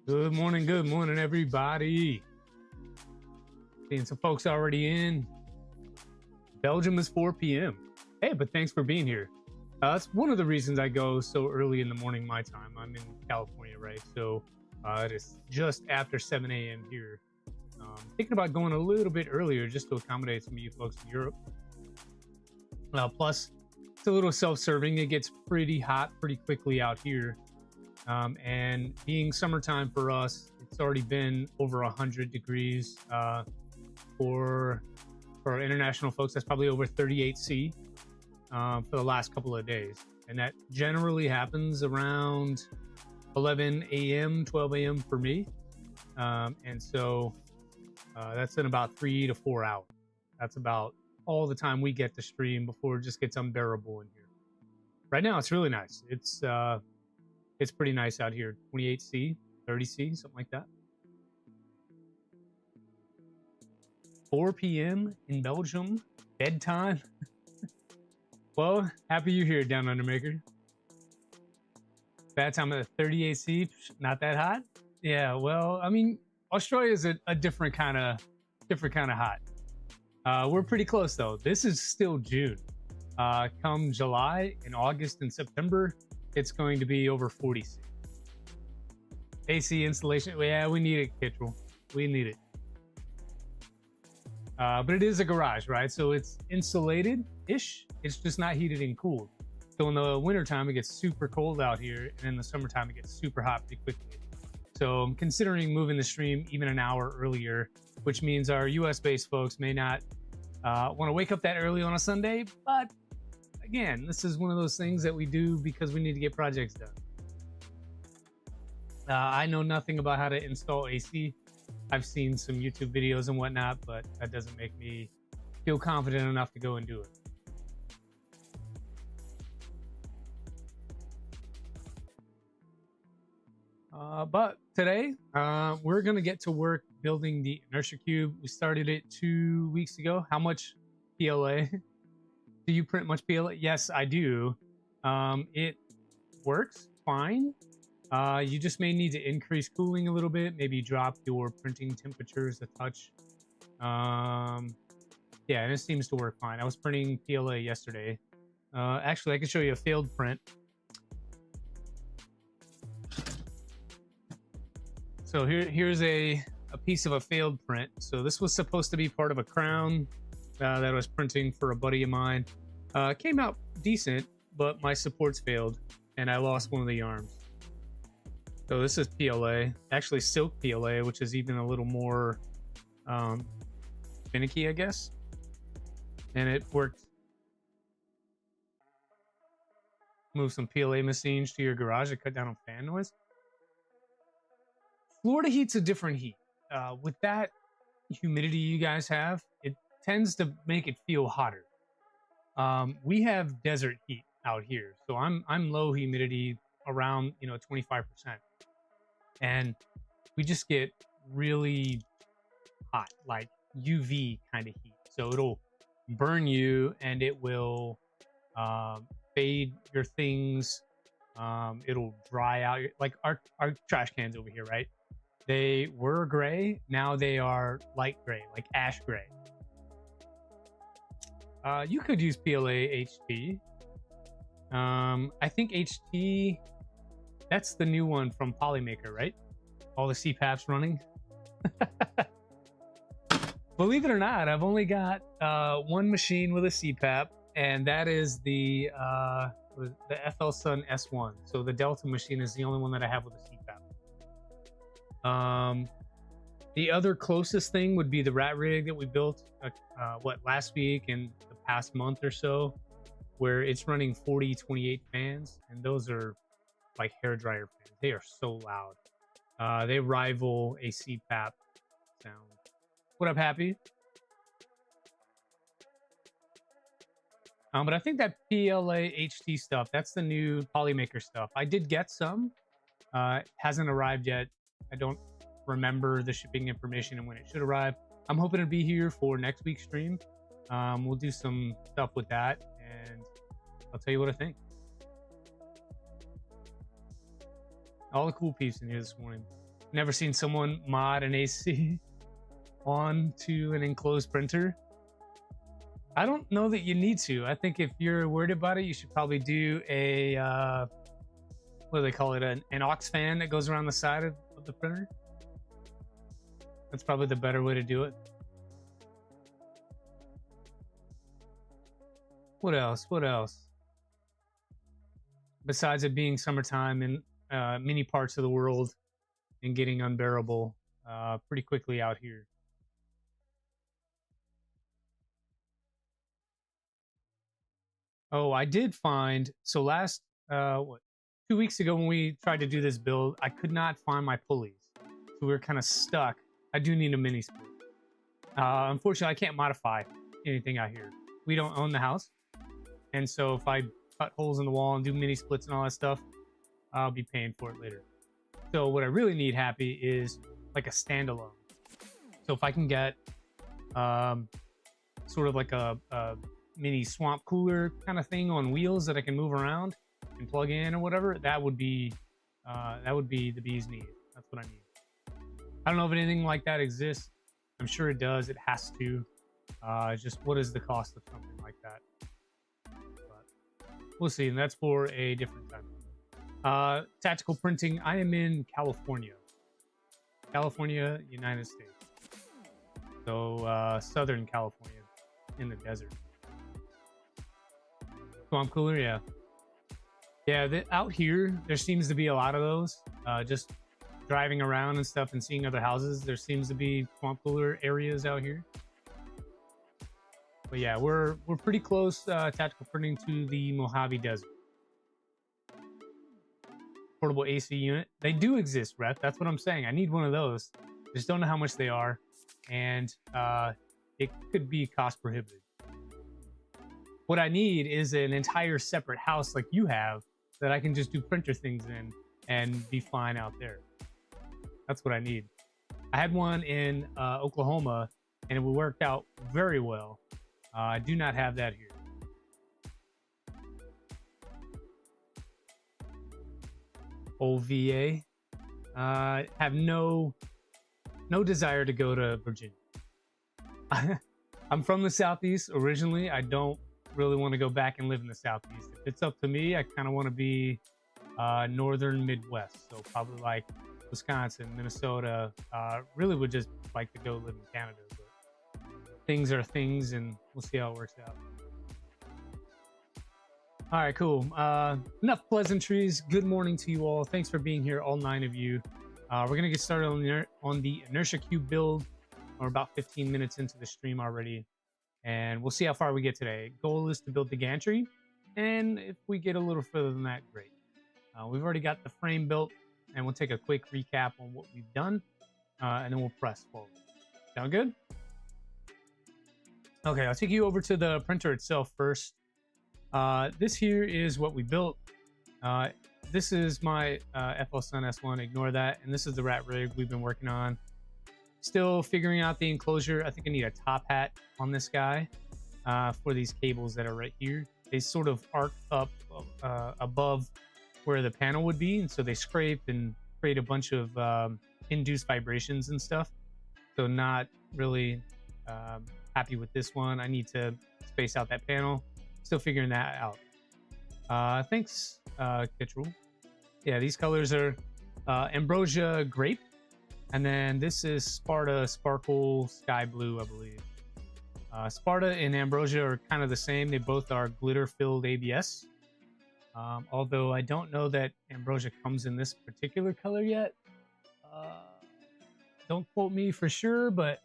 Good morning, everybody. Seeing some folks already in. Belgium is 4 p.m. Hey, but thanks for being here. That's one of the reasons I go so early in the morning my time. I'm in California, right? So it is just after 7 a.m. here. Thinking about going a little bit earlier just to accommodate some of you folks in Europe. Plus, it's a little self-serving. It gets pretty hot pretty quickly out here. And being summertime for us, it's already been over 100 degrees. For our international folks, that's probably over 38°C for the last couple of days. And that generally happens around 11 a.m., 12 a.m. for me. And so that's in about 3 to 4 hours. That's about all the time we get to stream before it just gets unbearable in here. Right now, it's really nice. It's pretty nice out here. 28°C, 30°C, something like that. 4 p.m. in Belgium, bedtime. Well, happy you're here, Down Under Maker. Bad time at 38°C, not that hot. Yeah, well, I mean, Australia is a different kind of hot. We're pretty close though. This is still June. Come July and August and September, it's going to be over 40°C. AC installation, yeah, we need it, Kittrell. We need it. But it is a garage, right? So it's insulated-ish. It's just not heated and cooled. So in the wintertime, it gets super cold out here, and in the summertime, it gets super hot pretty quickly. So I'm considering moving the stream even an hour earlier, which means our US-based folks may not want to wake up that early on a Sunday, but again, this is one of those things that we do because we need to get projects done. I know nothing about how to install AC. I've seen some YouTube videos and whatnot, but that doesn't make me feel confident enough to go and do it. But today, we're going to get to work building the Inertia³. We started it 2 weeks ago. How much PLA? Do you print much PLA? Yes, I do. It works fine. You just may need to increase cooling a little bit, maybe drop your printing temperatures a touch. Yeah, and it seems to work fine. I was printing PLA yesterday. Actually, I can show you a failed print. So here's a piece of a failed print. So this was supposed to be part of a crown that I was printing for a buddy of mine. Came out decent, but my supports failed and I lost one of the arms. So this is PLA, actually silk PLA, which is even a little more finicky, I guess. And it worked. Move some PLA machines to your garage to cut down on fan noise. Florida heat's a different heat. With that humidity you guys have, it tends to make it feel hotter. We have desert heat out here, so I'm low humidity around 25%, and we just get really hot, like UV kind of heat. So it'll burn you, and it will fade your things. It'll dry out like our trash cans over here, right? They were gray, now they are light gray, like ash gray. You could use PLA HT. I think HT, that's the new one from Polymaker, right? All the CPAPs running. Believe it or not, I've only got one machine with a CPAP, and that is the FL Sun S1. So the Delta machine is the only one that I have with a CPAP. The other closest thing would be the rat rig that we built last week and the past month or so, where it's running 40-28 fans, and those are like hair dryer fans. They are so loud. They rival a CPAP sound. What up, Happy? But I think that PLA HT stuff, that's the new Polymaker stuff. I did get some. It hasn't arrived yet. I don't remember the shipping information and when it should arrive. I'm hoping to be here for next week's stream. We'll do some stuff with that, and I'll tell you what I think. All the cool peeps in here this morning. Never seen someone mod an AC onto an enclosed printer. I don't know that you need to. I think if you're worried about it, you should probably do a what do they call it? An aux fan that goes around the side of the printer. That's probably the better way to do it. What else? What else? Besides it being summertime in many parts of the world and getting unbearable pretty quickly out here. Oh, I did find, so last, 2 weeks ago when we tried to do this build, I could not find my pulleys. So we were kind of stuck. I do need a mini split. Unfortunately, I can't modify anything out here. We don't own the house. And so if I cut holes in the wall and do mini splits and all that stuff, I'll be paying for it later. So what I really need happy is like a standalone. So if I can get sort of like a mini swamp cooler kind of thing on wheels that I can move around and plug in or whatever, that would be the bee's knees. That's what I need. I don't know if anything like that exists. I'm sure it does. It has to. Just what is the cost of something like that? But we'll see. And that's for a different time. Tactical printing. I am in California, United States. So Southern California, in the desert. Swamp cooler, yeah. Yeah, out here, there seems to be a lot of those. Just driving around and stuff and seeing other houses, there seems to be swamp cooler areas out here. But yeah, we're pretty close, tactical printing, to the Mojave Desert. Portable AC unit. They do exist, Ref. That's what I'm saying. I need one of those. Just don't know how much they are. And it could be cost prohibitive. What I need is an entire separate house like you have that I can just do printer things in and be fine out there. That's what I need. I had one in Oklahoma and it worked out very well. I do not have that here. OVA. Have no desire to go to Virginia. I'm from the Southeast originally. I don't really want to go back and live in the Southeast. If it's up to me, I kind of want to be northern Midwest. So probably like Wisconsin, Minnesota. Really would just like to go live in Canada. But things are things, and we'll see how it works out. All right, cool. Enough pleasantries. Good morning to you all. Thanks for being here, all 9 of you. We're going to get started on the Inertia³ Build. We're about 15 minutes into the stream already, and we'll see how far we get today. Goal is to build the gantry, and if we get a little further than that, great. We've already got the frame built, and we'll take a quick recap on what we've done, and then we'll press forward. Sound good? Okay, I'll take you over to the printer itself first. This here is what we built. This is my FL-Sun S1, ignore that. And this is the rat rig we've been working on. Still figuring out the enclosure. I think I need a top hat on this guy for these cables that are right here. They sort of arc up above where the panel would be. And so they scrape and create a bunch of induced vibrations and stuff. So not really happy with this one. I need to space out that panel. Still figuring that out. Thanks, Kittrell. Yeah, these colors are Ambrosia Grape. And then this is Sparta Sparkle Sky Blue, I believe. Sparta and Ambrosia are kind of the same. They both are glitter-filled ABS. Although I don't know that Ambrosia comes in this particular color yet. Don't quote me for sure, but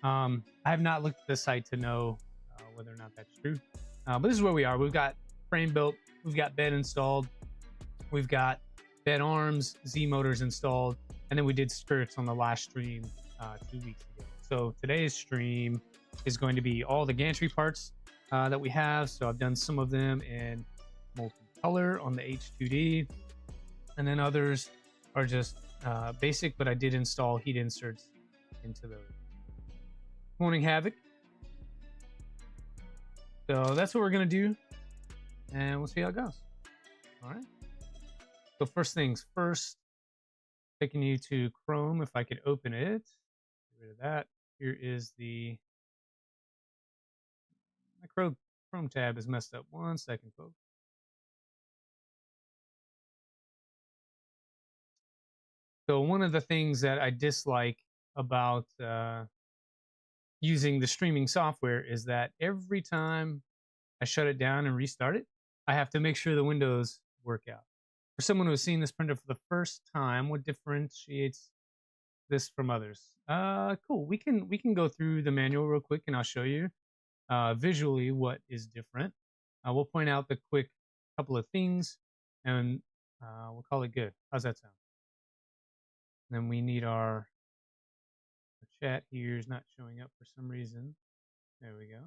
I have not looked at the site to know whether or not that's true. But this is where we are. We've got frame built. We've got bed installed. We've got bed arms, Z motors installed. And then we did skirts on the last stream 2 weeks ago. So today's stream is going to be all the gantry parts that we have. So I've done some of them in multicolor on the H2D. And then others are just basic, but I did install heat inserts into those. Morning Havoc. So that's what we're going to do. And we'll see how it goes. All right. So first things first. Taking you to Chrome, if I could open it. Get rid of that. Here is my Chrome tab is messed up. 1 second, folks. So one of the things that I dislike about using the streaming software is that every time I shut it down and restart it, I have to make sure the windows work out. For someone who's seen this printer for the first time, what differentiates this from others? Cool. We can go through the manual real quick, and I'll show you visually what is different. We'll point out the quick couple of things, and we'll call it good. How's that sound? Then we need our chat here is not showing up for some reason. There we go.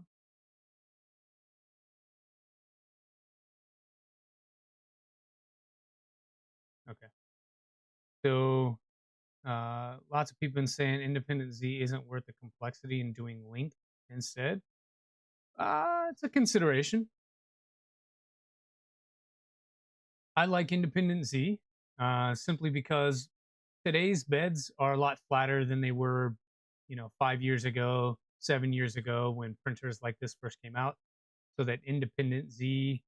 Okay. So lots of people been saying independent Z isn't worth the complexity in doing link instead. It's a consideration. I like independent Z simply because today's beds are a lot flatter than they were, 5 years ago, 7 years ago when printers like this first came out. So that independent Z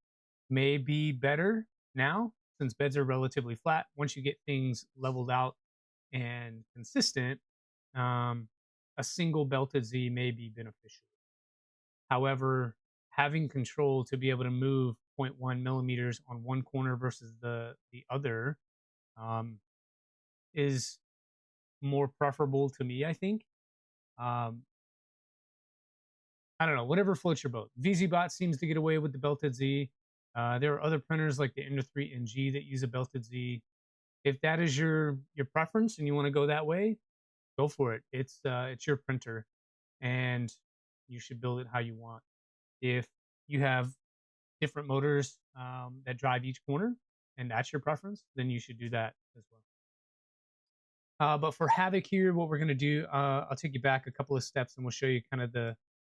may be better now since beds are relatively flat. Once you get things leveled out and consistent, a single belted Z may be beneficial. However, having control to be able to move 0.1 millimeters on one corner versus the other is more preferable to me, I think. I don't know, whatever floats your boat. VZBot seems to get away with the belted Z. There are other printers like the Ender³ NG that use a belted Z. If that is your preference and you want to go that way, go for it. It's your printer, and you should build it how you want. If you have different motors that drive each corner, and that's your preference, then you should do that as well. But for Havoc here, what we're going to do, I'll take you back a couple of steps and we'll show you kind of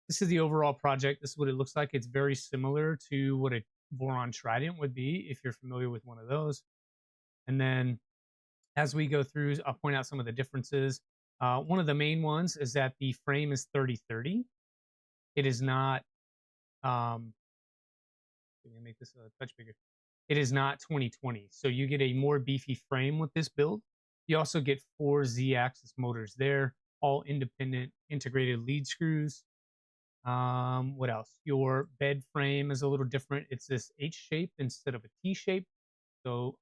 this is the overall project. This is what it looks like. It's very similar to what a Voron Trident would be if you're familiar with one of those. And then as we go through, I'll point out some of the differences. One of the main ones is that the frame is 30-30. It is not, let me make this a touch bigger. It is not 20-20. So you get a more beefy frame with this build. You also get 4 Z-axis motors there, all independent integrated lead screws. What else? Your bed frame is a little different. It's this H shape instead of a T shape. So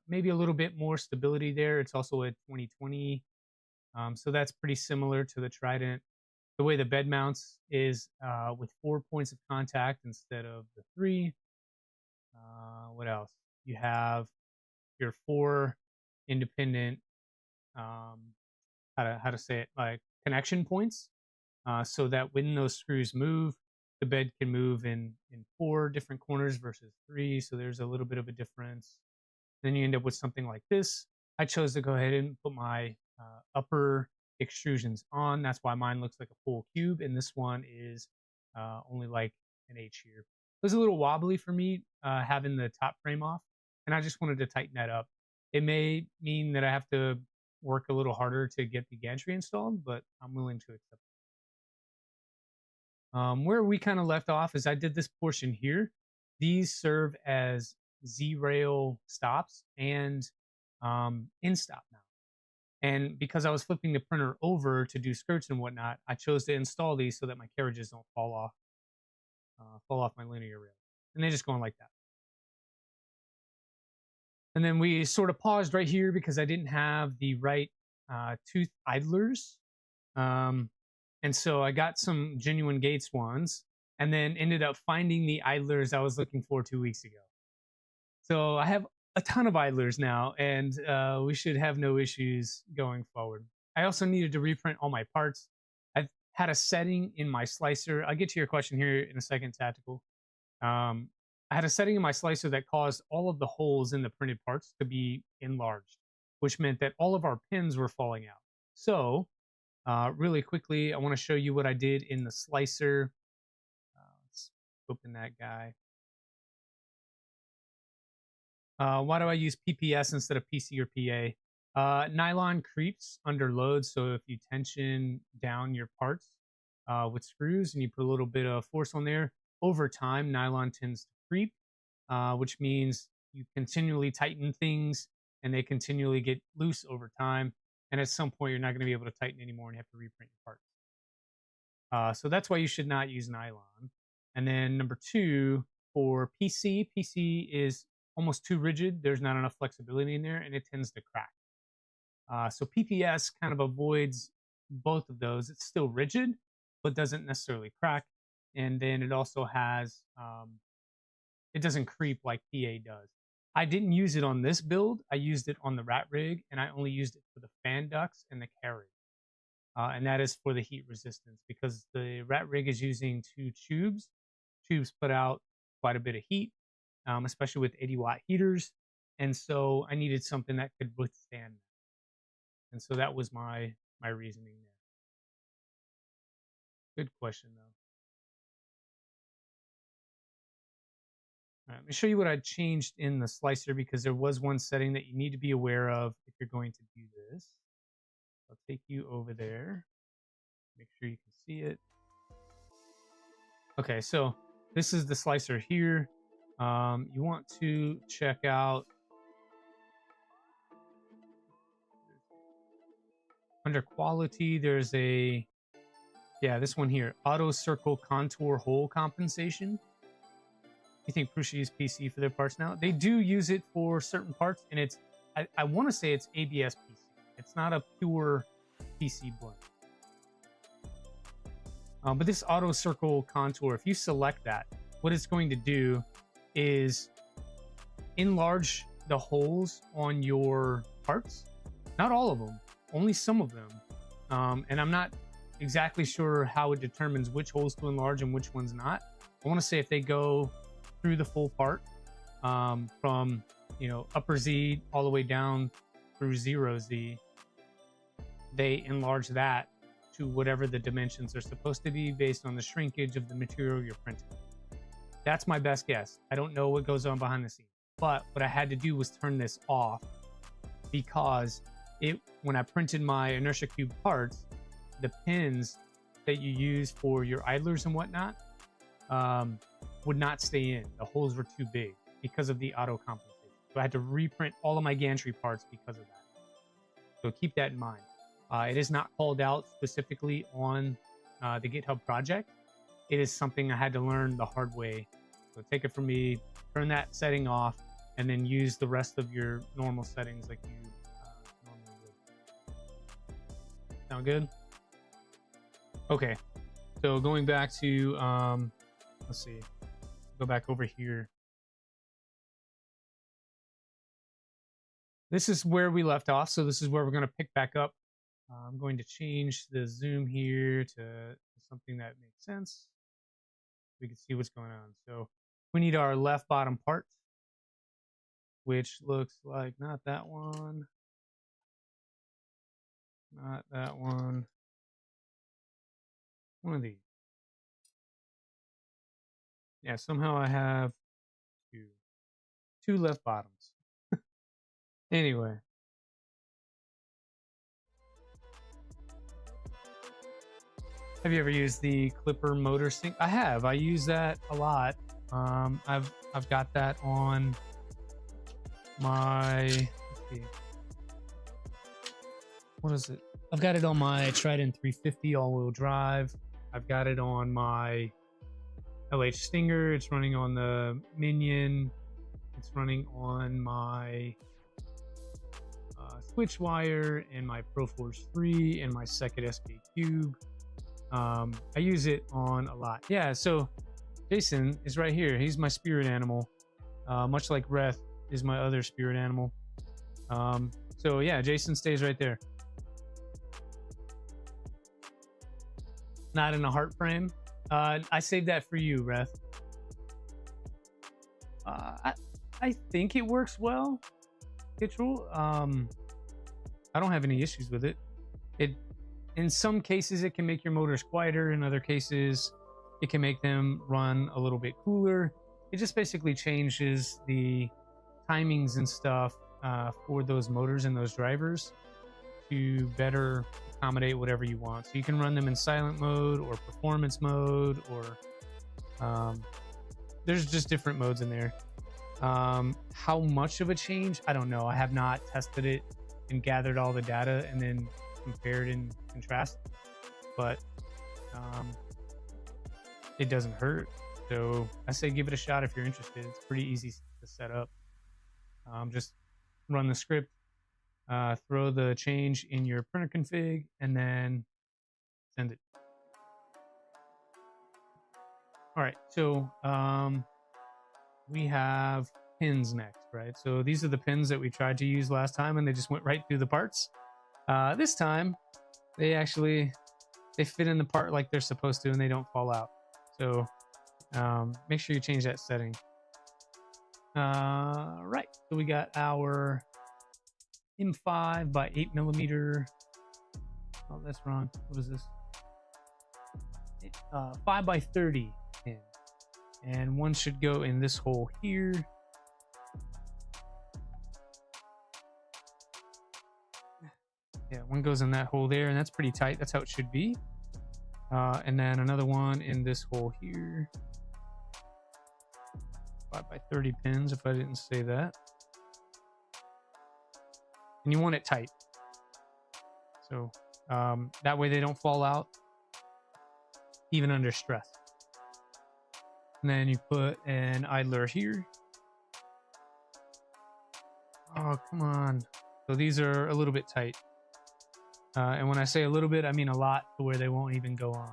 maybe a little bit more stability there. It's also a 20-20. So that's pretty similar to the Trident. The way the bed mounts is with 4 points of contact instead of the 3. What else? You have your 4 independent, how to say it, like connection points, so that when those screws move, the bed can move in 4 different corners versus 3. So there's a little bit of a difference. Then you end up with something like this. I chose to go ahead and put my upper extrusions on. That's why mine looks like a full cube, and this one is only like an H here. It was a little wobbly for me having the top frame off, and I just wanted to tighten that up. It may mean that I have to work a little harder to get the gantry installed, but I'm willing to accept it. Where we kind of left off is I did this portion here. These serve as Z-rail stops and in-stop now. And because I was flipping the printer over to do skirts and whatnot, I chose to install these so that my carriages don't fall off my linear rail. And they just go on like that. And then we sort of paused right here because I didn't have the right tooth idlers. And so I got some genuine Gates ones and then ended up finding the idlers I was looking for 2 weeks ago. So I have a ton of idlers now, and we should have no issues going forward. I also needed to reprint all my parts. I've had a setting in my slicer. I'll get to your question here in a second, Tactical. I had a setting in my slicer that caused all of the holes in the printed parts to be enlarged, which meant that all of our pins were falling out. So really quickly, I want to show you what I did in the slicer. Let's open that guy. Why do I use PPS instead of PC or PA? Nylon creeps under load, so if you tension down your parts with screws and you put a little bit of force on there, over time, nylon tends to creep, which means you continually tighten things and they continually get loose over time. And at some point, you're not going to be able to tighten anymore and you have to reprint your parts. So that's why you should not use nylon. And then number two, for PC is almost too rigid. There's not enough flexibility in there and it tends to crack. So PPS kind of avoids both of those. It's still rigid, but doesn't necessarily crack. And then it also has, it doesn't creep like PA does. I didn't use it on this build. I used it on the rat rig, and I only used it for the fan ducts and the carriage. And that is for the heat resistance, because the rat rig is using two tubes. Tubes put out quite a bit of heat, especially with 80-watt heaters. And so I needed something that could withstand that. And so that was my reasoning there. Good question, though. All right, let me show you what I changed in the slicer, because there was one setting that you need to be aware of if you're going to do this. I'll take you over there. Make sure you can see it. Okay, so this is the slicer here. You want to check out under quality, there's this one here, auto circle contour hole compensation. You think Prusa use PC for their parts now? They do use it for certain parts, and it's, I want to say it's ABS PC. It's not a pure PC blend. But this auto circle contour, if you select that, what it's going to do is enlarge the holes on your parts. Not all of them, only some of them. And I'm not exactly sure how it determines which holes to enlarge and which ones not. I want to say if they go through the full part, from upper Z all the way down through 0Z, they enlarge that to whatever the dimensions are supposed to be based on the shrinkage of the material you're printing. That's my best guess. I don't know what goes on behind the scenes, but what I had to do was turn this off, because when I printed my Inertia³ parts, the pins that you use for your idlers and whatnot would not stay in. The holes were too big because of the auto compensation. So I had to reprint all of my gantry parts because of that. So keep that in mind. It is not called out specifically on the GitHub project. It is something I had to learn the hard way. So take it from me, turn that setting off, and then use the rest of your normal settings like you normally would. Sound good? Okay, so going back to, let's see, go back over here. This is where we left off, so this is where we're going to pick back up. I'm going to change the zoom here to something that makes sense. We can see what's going on. So we need our left bottom part, which looks like not that one, not that one, one of these. Yeah, somehow I have two left bottoms. Anyway. Have you ever used the clipper motor sync? I have. I use that a lot. I've got that on my, let's see, what is it? I've got it on my Trident 350 all-wheel drive. I've got it on my LH Stinger. It's running on the Minion. It's running on my switch wire and my ProForce 3 and my Second SK Cube. I use it on a lot. Yeah, so Jason is right here. He's my spirit animal, much like Reth is my other spirit animal. So yeah, Jason stays right there. Not in a heart frame. I saved that for you, Reth. I think it works well, Kitchell. I don't have any issues with it. In some cases, it can make your motors quieter. In other cases, it can make them run a little bit cooler. It just basically changes the timings and stuff for those motors and those drivers to better accommodate whatever you want. So you can run them in silent mode or performance mode, or there's just different modes in there. How much of a change? I don't know. I have not tested it and gathered all the data and then compared and contrast, but it doesn't hurt. So I say give it a shot if you're interested. It's pretty easy to set up. Just run the script, throw the change in your printer config, and then send it. All right, so we have pins next, right? So these are the pins that we tried to use last time, and they just went right through the parts. This time, they fit in the part like they're supposed to, and they don't fall out. So make sure you change that setting. Right, so we got our M5 by 8mm. Oh, that's wrong. What is this? 5 by 30 pin, and one should go in this hole here. Yeah, one goes in that hole there, and that's pretty tight. That's how it should be. And then another one in this hole here. 5 by 30 pins, if I didn't say that. And you want it tight. So that way they don't fall out, even under stress. And then you put an idler here. Oh, come on. So these are a little bit tight. And when I say a little bit, I mean a lot, to where they won't even go on.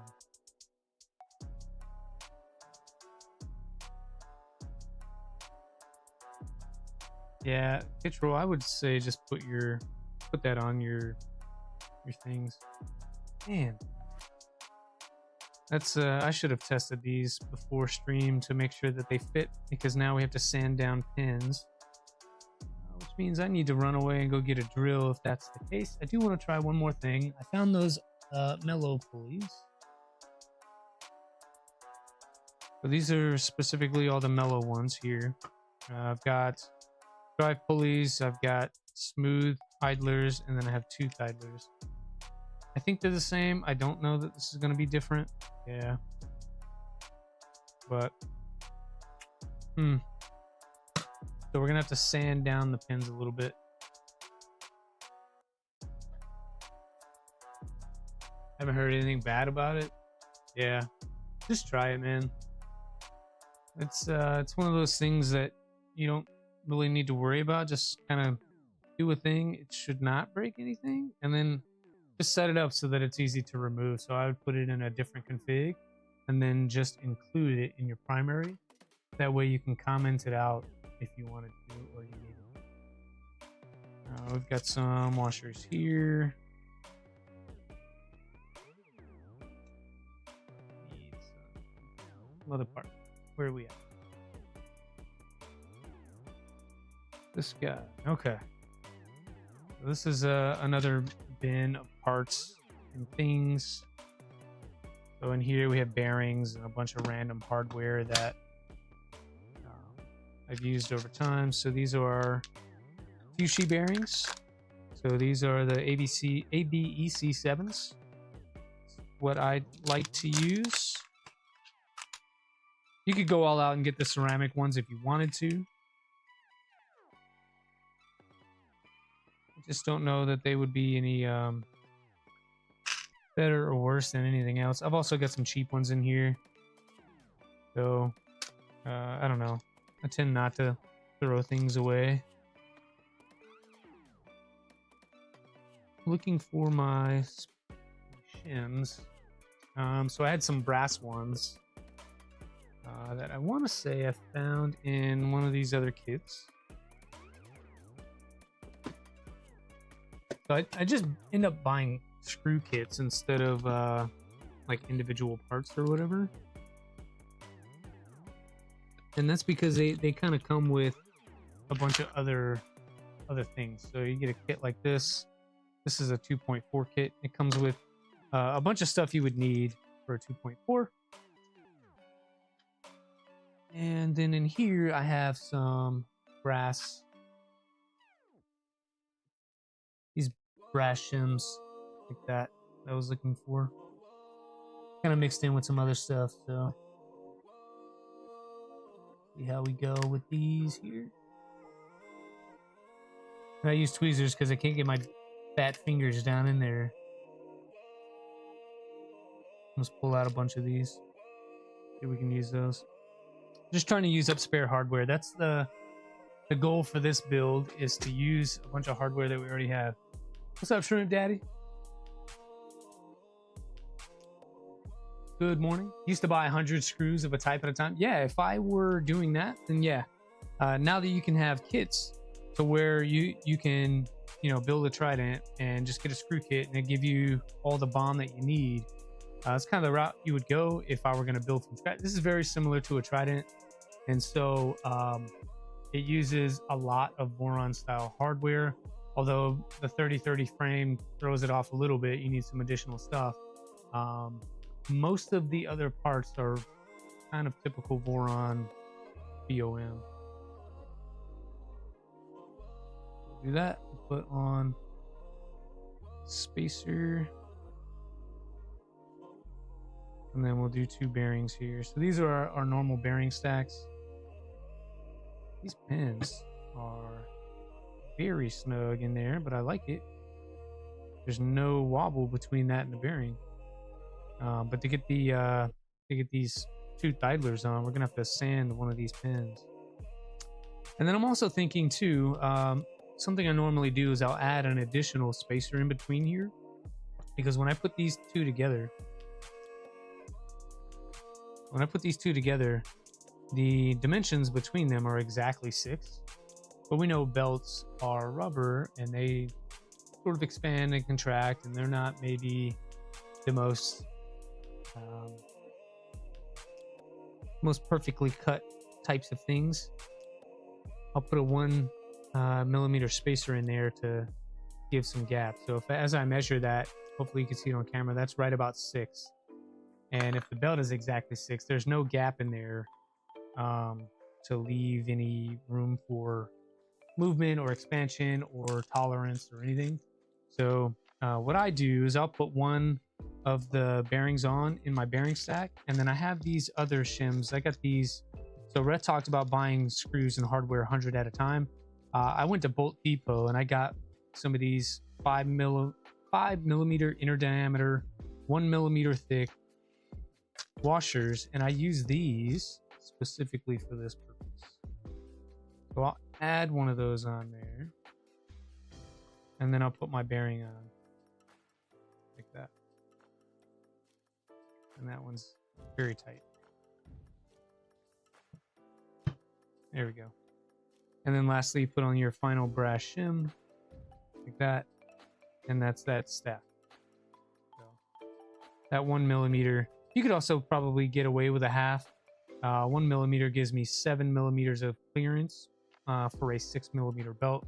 Yeah, pitch roll, I would say just put that on your things. Man, that's I should have tested these before stream to make sure that they fit, because now we have to sand down pins, which means I need to run away and go get a drill if that's the case. I do want to try one more thing. I found those mellow pulleys. So these are specifically all the mellow ones here. I've got drive pulleys, I've got smooth idlers, and then I have tooth idlers. I think they're the same. I don't know that this is going to be different. Yeah. But, So we're going to have to sand down the pins a little bit. Haven't heard anything bad about it. Yeah. Just try it, man. It's one of those things that you don't really need to worry about. Just kind of do a thing. It should not break anything, and then just set it up so that it's easy to remove. So I would put it in a different config and then just include it in your primary. That way you can comment it out if you wanted to, or you need it. We've got some washers here. Need some other part. Where are we at? This guy. Okay. So this is another bin of parts and things. So in here we have bearings and a bunch of random hardware that I've used over time. So these are Fushi bearings. So these are the ABEC7s. What I like to use. You could go all out and get the ceramic ones if you wanted to. I just don't know that they would be any better or worse than anything else. I've also got some cheap ones in here. So, I don't know. I tend not to throw things away. Looking for my shims. So I had some brass ones that I want to say I found in one of these other kits. So I just end up buying screw kits instead of like individual parts or whatever. And that's because they kind of come with a bunch of other things. So you get a kit like this. This is a 2.4 kit. It comes with a bunch of stuff you would need for a 2.4. And then in here I have some brass brass shims like that I was looking for. Kind of mixed in with some other stuff, so see how we go with these here. And I use tweezers because I can't get my fat fingers down in there. Let's pull out a bunch of these. See if we can use those. Just trying to use up spare hardware. That's the goal for this build, is to use a bunch of hardware that we already have. What's up, Shrimp Daddy? Good morning. Used to buy 100 screws of a type at a time. Yeah, if I were doing that, then yeah. Now that you can have kits to where you can, you know, build a trident and just get a screw kit and it give you all the bomb that you need. It's kind of the route you would go if I were going to build from scratch. This is very similar to a trident, and so it uses a lot of Voron style hardware. Although the 3030 frame throws it off a little bit, you need some additional stuff. Most of the other parts are kind of typical Voron BOM. Do that. Put on spacer. And then we'll do 2 bearings here. So these are our normal bearing stacks. These pins are very snug in there, but I like it. There's no wobble between that and the bearing. But to get these 2 idlers on, we're gonna have to sand one of these pins. And then I'm also thinking too, something I normally do is I'll add an additional spacer in between here, because when I put these two together, the dimensions between them are exactly 6. But we know belts are rubber and they sort of expand and contract, and they're not maybe the most perfectly cut types of things. I'll put a 1 millimeter spacer in there to give some gap. So if, as I measure that, hopefully you can see it on camera, that's right about 6. And if the belt is exactly 6, there's no gap in there to leave any room for movement or expansion or tolerance or anything. So what I do is I'll put 1 of the bearings on in my bearing stack, and then I have these other shims. I got these. So Rhett talked about buying screws and hardware 100 at a time. I went to Bolt Depot and I got some of these 5 millimeter inner diameter, 1 millimeter thick washers, and I use these specifically for this purpose. So I'll add one of those on there, and then I'll put my bearing on like that. And that one's very tight. There we go. And then lastly, put on your final brass shim like that, and that's that staff. So that 1 millimeter, you could also probably get away with a half. 1 millimeter gives me 7 millimeters of clearance for a 6 millimeter belt,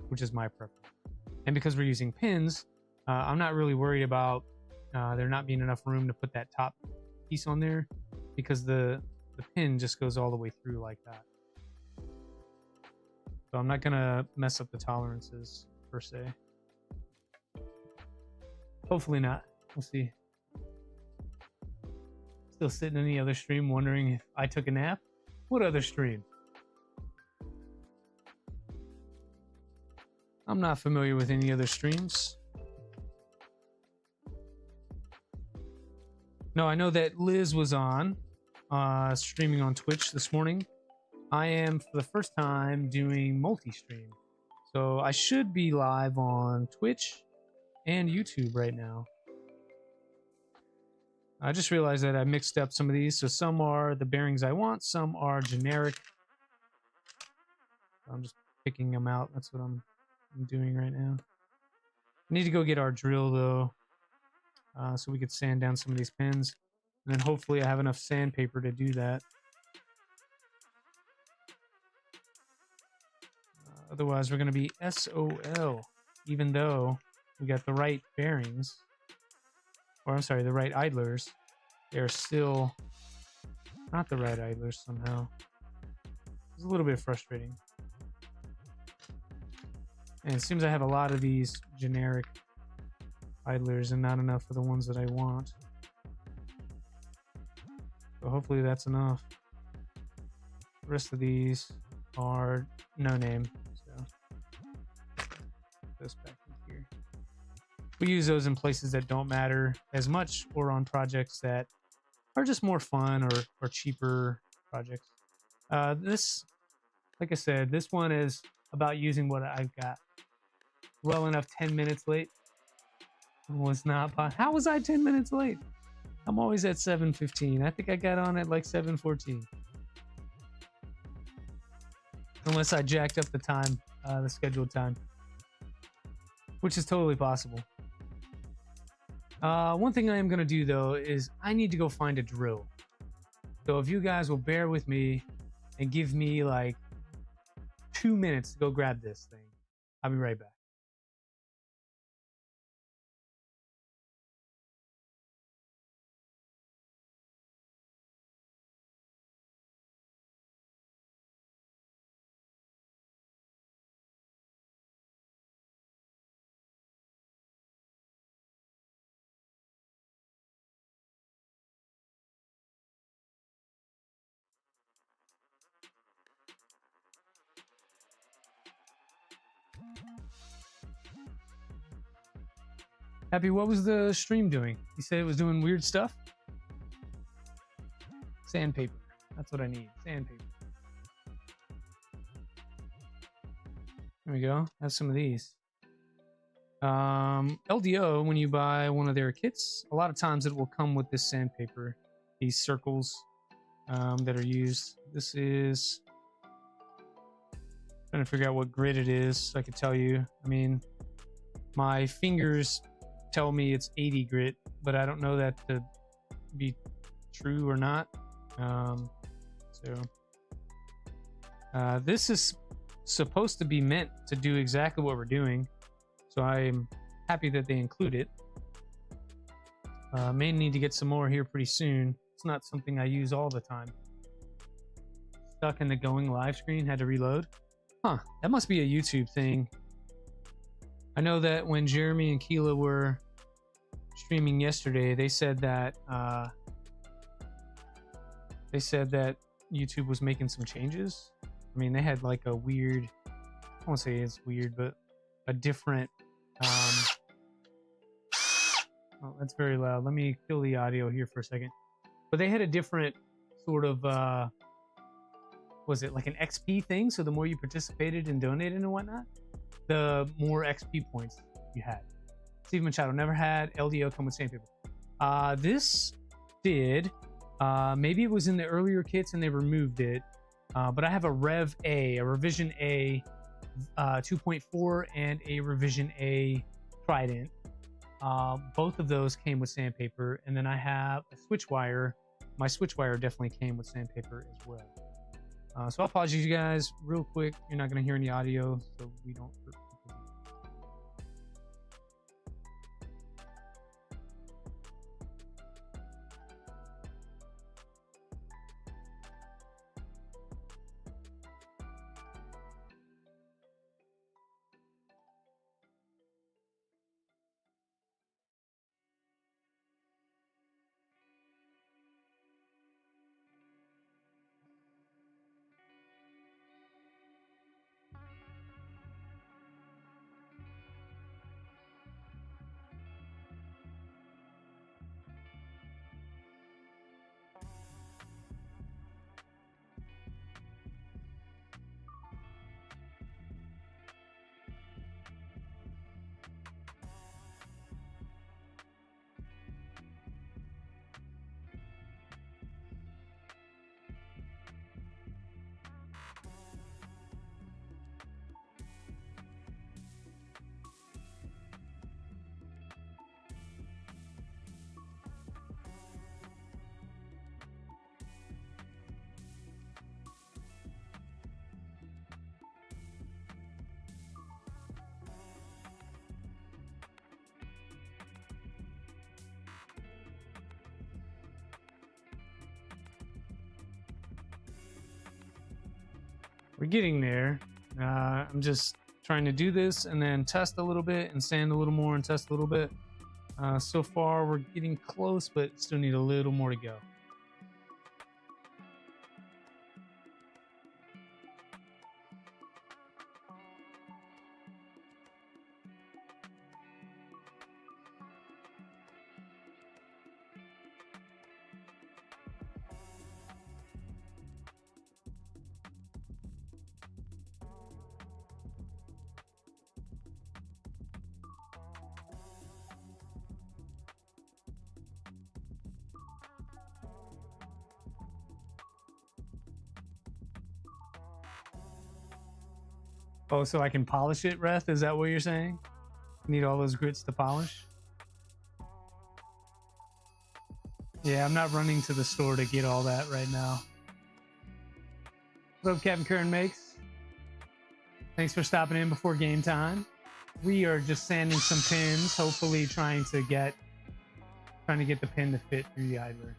which is my preference. And because we're using pins, I'm not really worried about there not being enough room to put that top piece on there, because the pin just goes all the way through like that. So I'm not gonna mess up the tolerances per se. Hopefully not. We'll see. Still sitting in the other stream wondering if I took a nap. What other stream? I'm not familiar with any other streams. No, I know that Liz was on streaming on Twitch this morning. I am for the first time doing multi-stream. So I should be live on Twitch and YouTube right now. I just realized that I mixed up some of these. So some are the bearings I want, some are generic. I'm just picking them out. That's what I'm doing right now. I need to go get our drill though, so we could sand down some of these pins. And then hopefully I have enough sandpaper to do that. Otherwise, we're going to be SOL, even though we got the right bearings, or I'm sorry, the right idlers. They're still not the right idlers somehow. It's a little bit frustrating. And it seems I have a lot of these generic idlers and not enough for the ones that I want. So hopefully that's enough. The rest of these are no name. So this back in here. We use those in places that don't matter as much or on projects that are just more fun or cheaper projects. This, like I said, this one is about using what I've got. Well enough 10 minutes late. Was not. How was I 10 minutes late? I'm always at 7:15. I think I got on at like 7:14. Unless I jacked up the time, the scheduled time, which is totally possible. One thing I am going to do though is I need to go find a drill. So if you guys will bear with me and give me like 2 minutes to go grab this thing, I'll be right back. Happy, what was the stream doing? You said it was doing weird stuff? Sandpaper. That's what I need. Sandpaper. There we go. Have some of these. LDO, when you buy one of their kits, a lot of times it will come with this sandpaper. These circles that are used. This is... trying to figure out what grit it is so I could tell you. I mean, my fingers tell me it's 80 grit, but I don't know that to be true or not. This is supposed to be meant to do exactly what we're doing, so I'm happy that they include it. May need to get some more here pretty soon. It's not something I use all the time. Stuck in the going live screen, had to reload. Huh, that must be a YouTube thing. I know that when Jeremy and Keela were streaming yesterday, they said that YouTube was making some changes. I mean, they had like a weird, I won't say it's weird, but a different oh, that's very loud. Let me kill the audio here for a second. But they had a different sort of was it like an XP thing? So the more you participated and donated and whatnot, the more XP points you had. Steven Machado never had LDO come with sandpaper. This did. Maybe it was in the earlier kits and they removed it. But I have a Rev A, a Revision A 2.4 and a Revision A Trident. Both of those came with sandpaper. And then I have a switch wire. My switch wire definitely came with sandpaper as well. So I'll pause you guys real quick. You're not going to hear any audio, so we don't hurt people. We're getting there. I'm just trying to do this and then test a little bit and sand a little more and test a little bit. So far, we're getting close, but still need a little more to go. Oh, so I can polish it, Reth? Is that what you're saying? Need all those grits to polish? Yeah, I'm not running to the store to get all that right now. What up, Captain Kern Makes? Thanks for stopping in before game time. We are just sanding some pins, hopefully trying to get the pin to fit through the idler.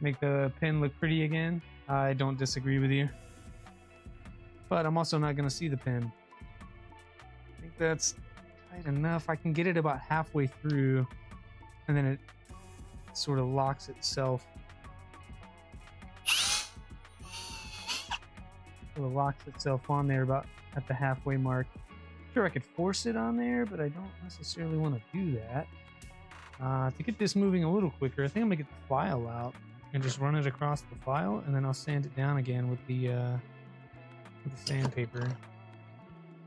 Make the pin look pretty again. I don't disagree with you, but I'm also not going to see the pin. I think that's tight enough. I can get it about halfway through, and then it sort of locks itself. Sort of locks itself on there about at the halfway mark. Sure, I could force it on there, but I don't necessarily want to do that. To get this moving a little quicker, I think I'm gonna get the file out and just run it across the file, and then I'll sand it down again with the sandpaper.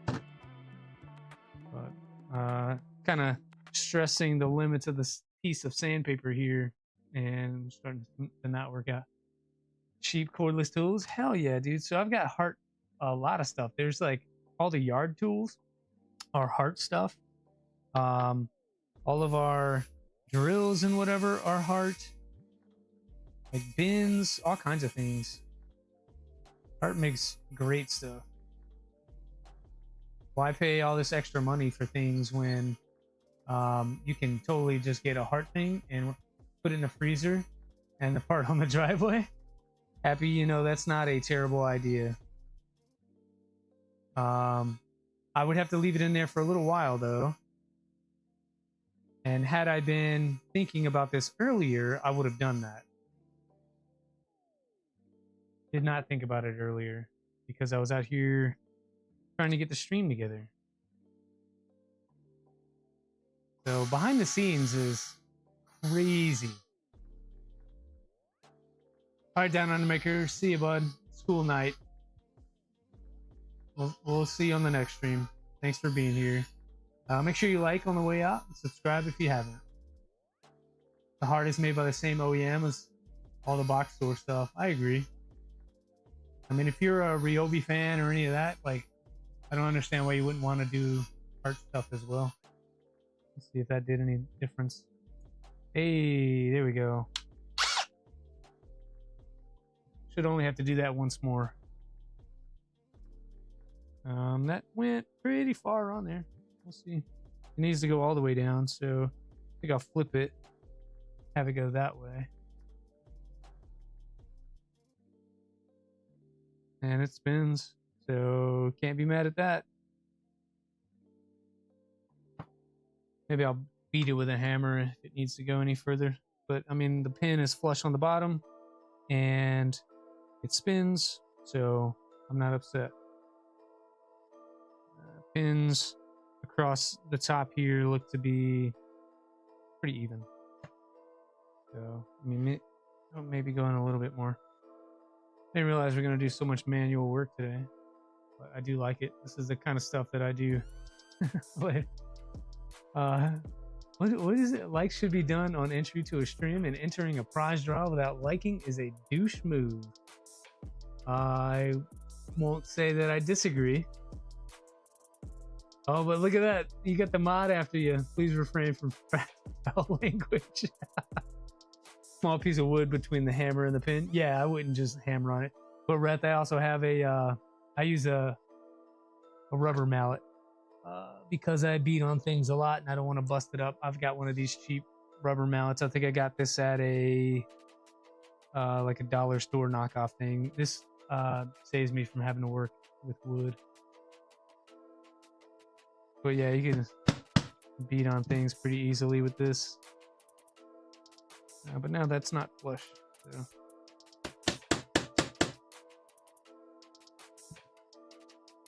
But kind of stressing the limits of this piece of sandpaper here, and starting to not work out. Cheap cordless tools? Hell yeah, dude. So I've got a lot of stuff. There's like all the yard tools are Hart stuff. All of our drills and whatever are Hart. Like bins, all kinds of things. Hart makes great stuff. Why pay all this extra money for things when you can totally just get a Hart thing and put it in a freezer and the part on the driveway? Happy, you know, that's not a terrible idea. I would have to leave it in there for a little while though. And had I been thinking about this earlier, I would have done that. Did not think about it earlier because I was out here trying to get the stream together. So behind the scenes is crazy. All right, Down Undermaker. See you, bud. School night. We'll see you on the next stream. Thanks for being here. Make sure you like on the way out and subscribe if you haven't. The Hart is made by the same OEM as all the box store stuff. I agree. I mean, if you're a Ryobi fan or any of that, like, I don't understand why you wouldn't want to do Hart stuff as well. Let's see if that did any difference. Hey, there we go. Should only have to do that once more. That went pretty far on there. We'll see. It needs to go all the way down, so I think I'll flip it, have it go that way. And it spins, so can't be mad at that. Maybe I'll beat it with a hammer if it needs to go any further. But I mean, the pin is flush on the bottom and it spins, so I'm not upset. Pins across the top here look to be pretty even. So, I mean, maybe going a little bit more. I didn't realize we're going to do so much manual work today, but I do like it. This is the kind of stuff that I do. What is it? Like should be done on entry to a stream, and entering a prize draw without liking is a douche move. I won't say that I disagree. Oh, but look at that. You got the mod after you. Please refrain from foul language. Small piece of wood between the hammer and the pin. Yeah, I wouldn't just hammer on it. But Rhett, I also have I use a rubber mallet because I beat on things a lot and I don't want to bust it up. I've got one of these cheap rubber mallets. I think I got this at a like a dollar store knockoff thing. This saves me from having to work with wood. But yeah, you can beat on things pretty easily with this. But now that's not flush. So.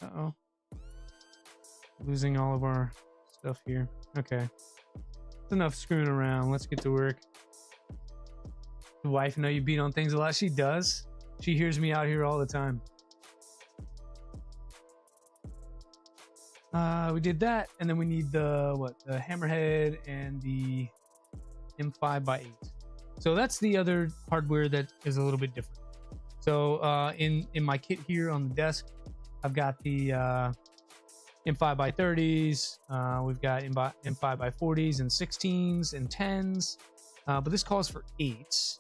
Uh-oh. Losing all of our stuff here. Okay. That's enough screwing around. Let's get to work. The wife know you beat on things a lot? She does. She hears me out here all the time. We did that, and then we need the hammerhead and the M5x8. So that's the other hardware that is a little bit different. So in my kit here on the desk, I've got the M5x30s. We've got M5x40s and 16s and 10s, but this calls for 8s.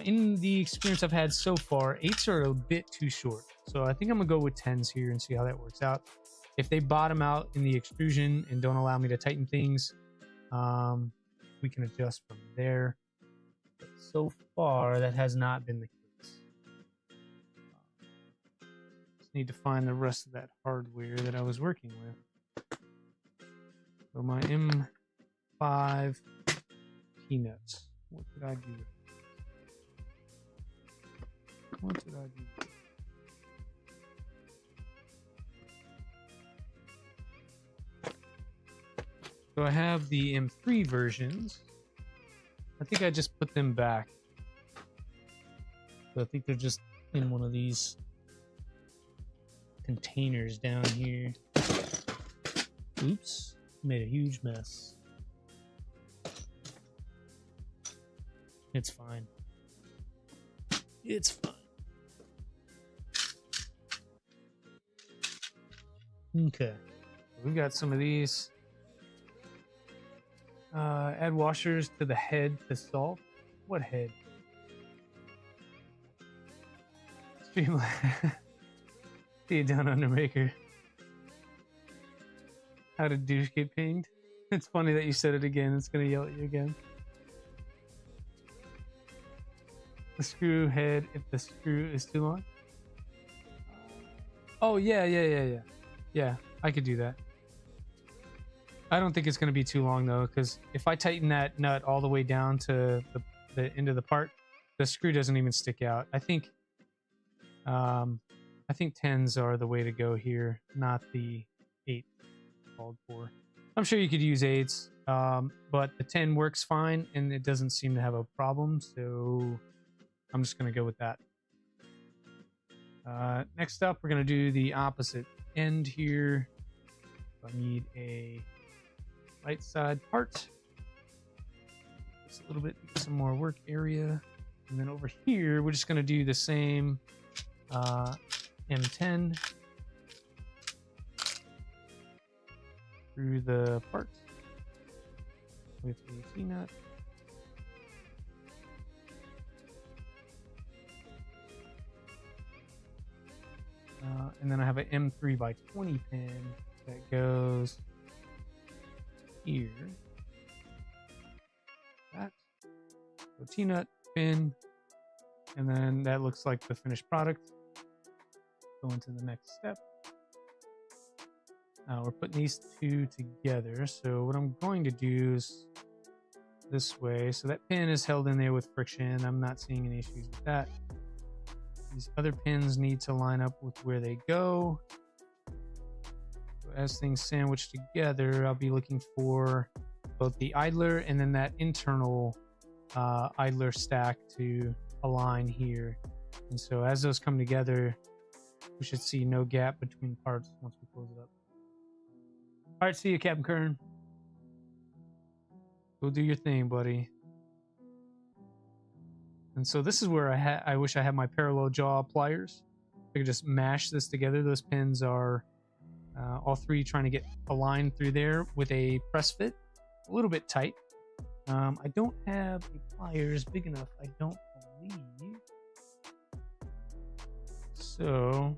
In the experience I've had so far, 8s are a bit too short. So I think I'm gonna go with 10s here and see how that works out. If they bottom out in the extrusion and don't allow me to tighten things, we can adjust from there. But so far, that has not been the case. Just need to find the rest of that hardware that I was working with. So my M5 peanuts. What did I do? What did I do? So I have the M3 versions. I think I just put them back. So I think they're just in one of these containers down here. Oops, made a huge mess. It's fine. It's fine. Okay, we've got some of these. Add washers to the head to solve. What head? Streamline. See you down under maker. How did douche get pinged? It's funny that you said it again. It's gonna yell at you again. The screw head if the screw is too long. Oh yeah. Yeah, I could do that. I don't think it's going to be too long though, because if I tighten that nut all the way down to the end of the part, the screw doesn't even stick out. I think 10s are the way to go here, not the 8 called for. I'm sure you could use 8s, but the 10 works fine and it doesn't seem to have a problem, so I'm just going to go with that. Next up, we're going to do the opposite end here. I need a right side part. Just a little bit, some more work area. And then over here, we're just going to do the same M10 through the part with a T-nut. And then I have an M3x20 pin that goes here. That. So T-nut pin. And then that looks like the finished product. Go into the next step. We're putting these two together. So what I'm going to do is this way. So that pin is held in there with friction. I'm not seeing any issues with that. These other pins need to line up with where they go. So as things sandwich together, I'll be looking for both the idler and then that internal idler stack to align here. And so as those come together, we should see no gap between parts once we close it up. All right, see you, Captain Kern. Go do your thing, buddy. And so this is where I wish I had my parallel jaw pliers. I could just mash this together. Those pins are all three trying to get aligned through there with a press fit. A little bit tight. I don't have a pliers big enough, I don't believe. So,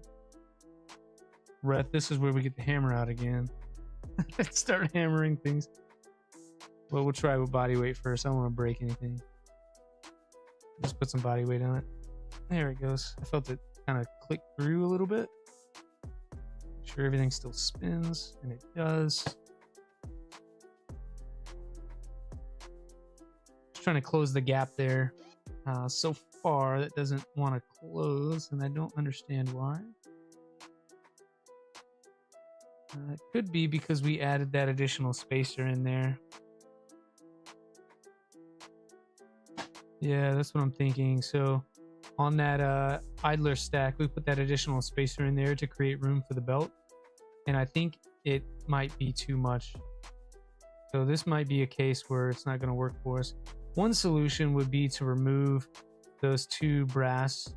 Rhett, this is where we get the hammer out again. Let's start hammering things. Well, we'll try with body weight first. I don't want to break anything. Just put some body weight on it. There it goes. I felt it kind of click through a little bit. Make sure everything still spins, and it does. Just trying to close the gap there. So far, that doesn't want to close, and I don't understand why. It could be because we added that additional spacer in there. Yeah, that's what I'm thinking. So on that idler stack, we put that additional spacer in there to create room for the belt. And I think it might be too much. So this might be a case where it's not going to work for us. One solution would be to remove those two brass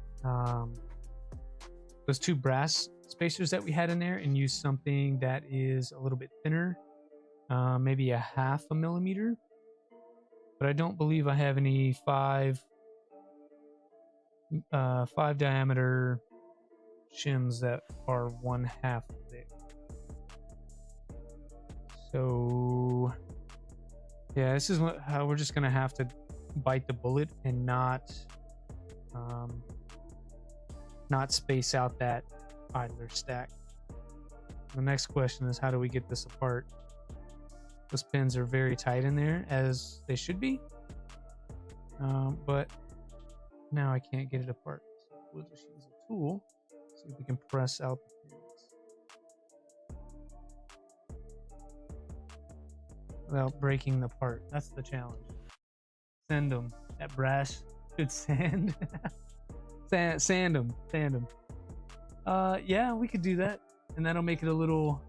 spacers that we had in there and use something that is a little bit thinner, maybe a 1/2 millimeter. But I don't believe I have any 5 diameter shims that are 1/2 thick. So yeah, this is how we're just gonna have to bite the bullet and not space out that idler stack. The next question is, how do we get this apart? Those pins are very tight in there, as they should be, but now I can't get it apart. So we'll just use a tool, see if we can press out the pins without breaking the part. That's the challenge. Sand them. That brass should sand. Sand them. Yeah, we could do that, and that'll make it a little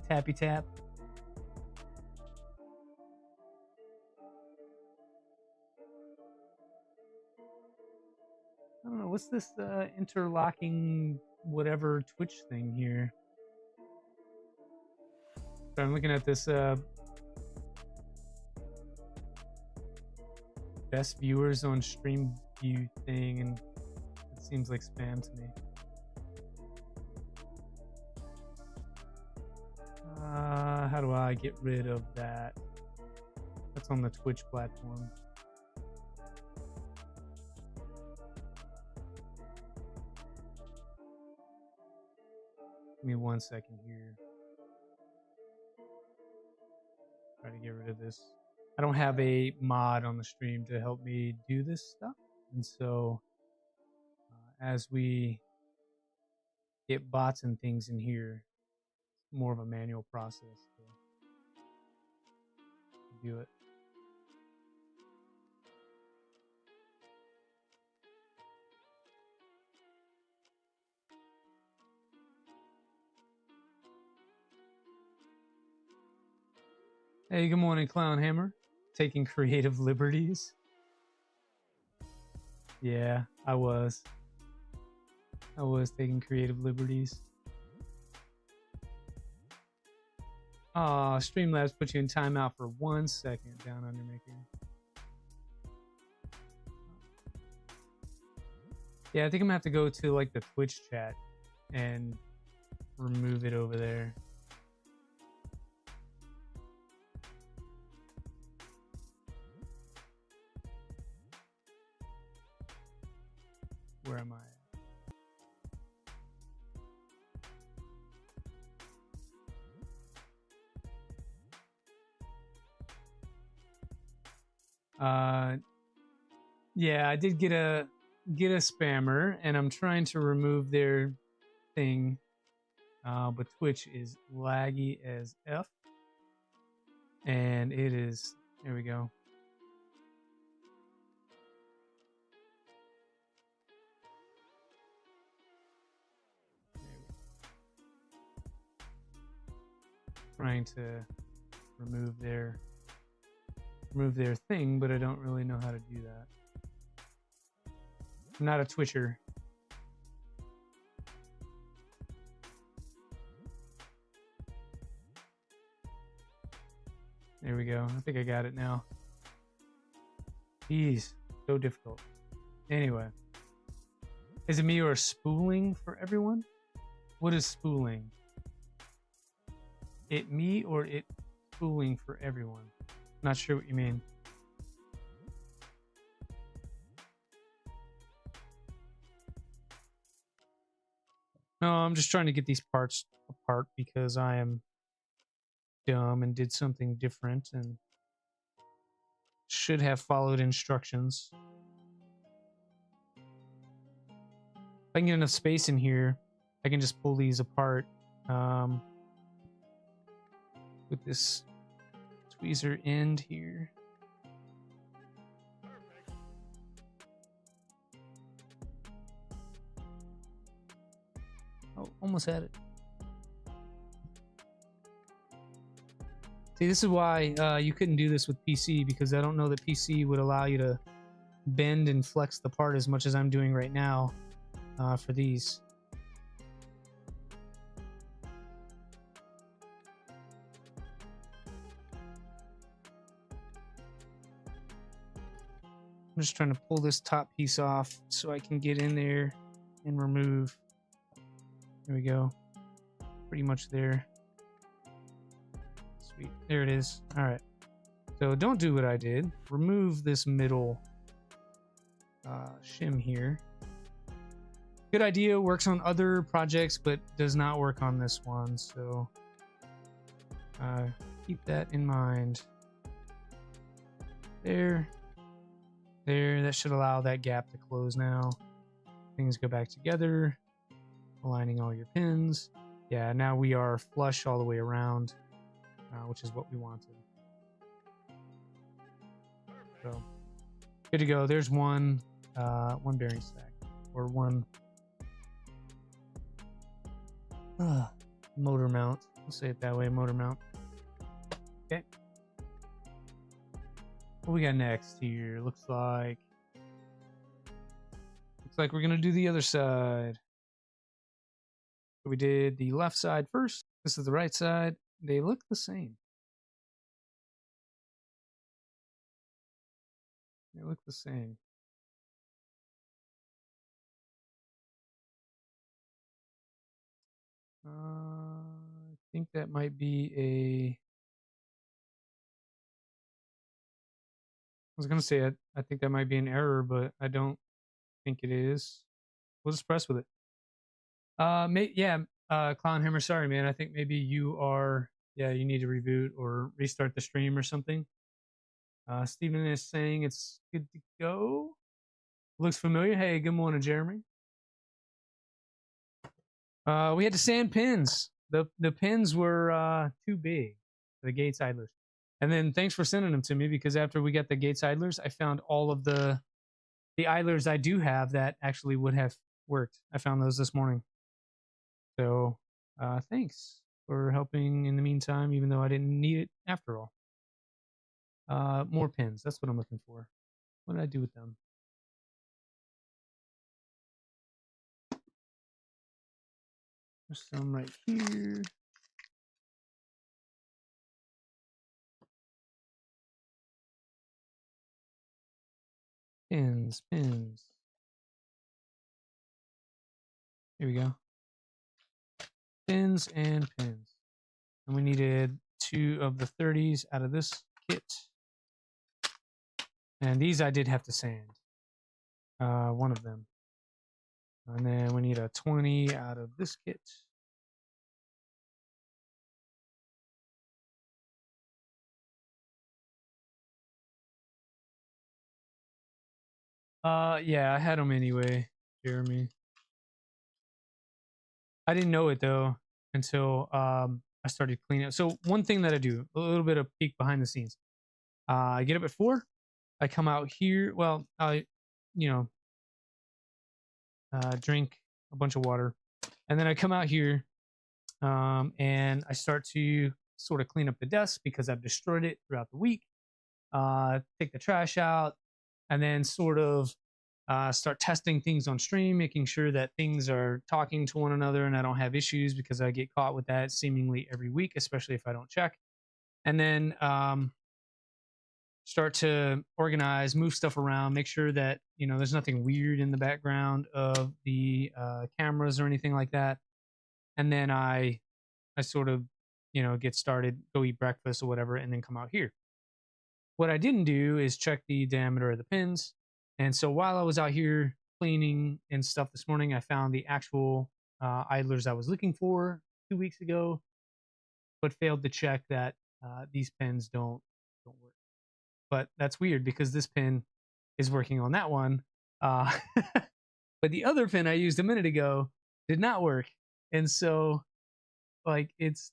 tappy tap. I don't know, what's this interlocking whatever Twitch thing here? So I'm looking at this best viewers on stream view thing, and it seems like spam to me. How do I get rid of that? That's on the Twitch platform. Give me 1 second here. Try to get rid of this. I don't have a mod on the stream to help me do this stuff, and so as we get bots and things in here, it's more of a manual process to do it. Hey, good morning, Clown Hammer. Taking creative liberties. Yeah, I was taking creative liberties. Streamlabs put you in timeout for 1 second, Down Under Maker. Yeah, I think I'm gonna have to go to like the Twitch chat and remove it over there. Where am I? Yeah, I did get a spammer, and I'm trying to remove their thing, but Twitch is laggy as F, and it is. There we go. Trying to remove their thing, but I don't really know how to do that. I'm not a Twitcher. There we go. I think I got it now. Jeez, so difficult. Anyway, is it me or spooling for everyone? What is spooling? It me or it spooling for everyone? Not sure what you mean. No, I'm just trying to get these parts apart because I am dumb and did something different and should have followed instructions. If I can get enough space in here, I can just pull these apart with this tweezer end here. Oh, almost had it. See, this is why you couldn't do this with PC, because I don't know that PC would allow you to bend and flex the part as much as I'm doing right now for these. I'm just trying to pull this top piece off so I can get in there and remove. There we go. Pretty much there. Sweet. There it is. All right. So don't do what I did. Remove this middle shim here. Good idea. Works on other projects, but does not work on this one. So keep that in mind. There. There. That should allow that gap to close now. Things go back together. Aligning all your pins. Yeah, now we are flush all the way around, which is what we wanted. So good to go. There's one bearing stack, or one motor mount. We'll say it that way, motor mount. Okay. What we got next here? Looks like we're gonna do the other side. We did the left side first. This is the right side. They look the same. They look the same. I think that might be a... I was going to say, I think that might be an error, but I don't think it is. We'll just press with it. Clown Hammer, sorry, man. I think maybe you are... Yeah, you need to reboot or restart the stream or something. Steven is saying it's good to go. Looks familiar. Hey, good morning, Jeremy. We had to sand pins. The pins were too big for the Gates idlers. And then thanks for sending them to me, because after we got the Gates idlers, I found all of the idlers I do have that actually would have worked. I found those this morning. So thanks for helping in the meantime, even though I didn't need it after all. More pins. That's what I'm looking for. What did I do with them? There's some right here. Pins. Here we go. Pins and pins. And we needed 2 of the 30s out of this kit. And these I did have to sand. One of them. And then we need a 20 out of this kit. Yeah, I had them anyway, Jeremy. I didn't know it though until I started cleaning up. So one thing that I do, a little bit of peek behind the scenes. I get up at 4. I come out here. Well, I, drink a bunch of water, and then I come out here, and I start to sort of clean up the desk because I've destroyed it throughout the week. Take the trash out, and then sort of start testing things on stream, making sure that things are talking to one another and I don't have issues, because I get caught with that seemingly every week, especially if I don't check. And then start to organize, move stuff around, make sure that, there's nothing weird in the background of the cameras or anything like that. And then I sort of, get started, go eat breakfast or whatever, and then come out here. What I didn't do is check the diameter of the pins. And so while I was out here cleaning and stuff this morning, I found the actual idlers I was looking for 2 weeks ago, but failed to check that these pins don't work. But that's weird because this pin is working on that one. But the other pin I used a minute ago did not work. And so like it's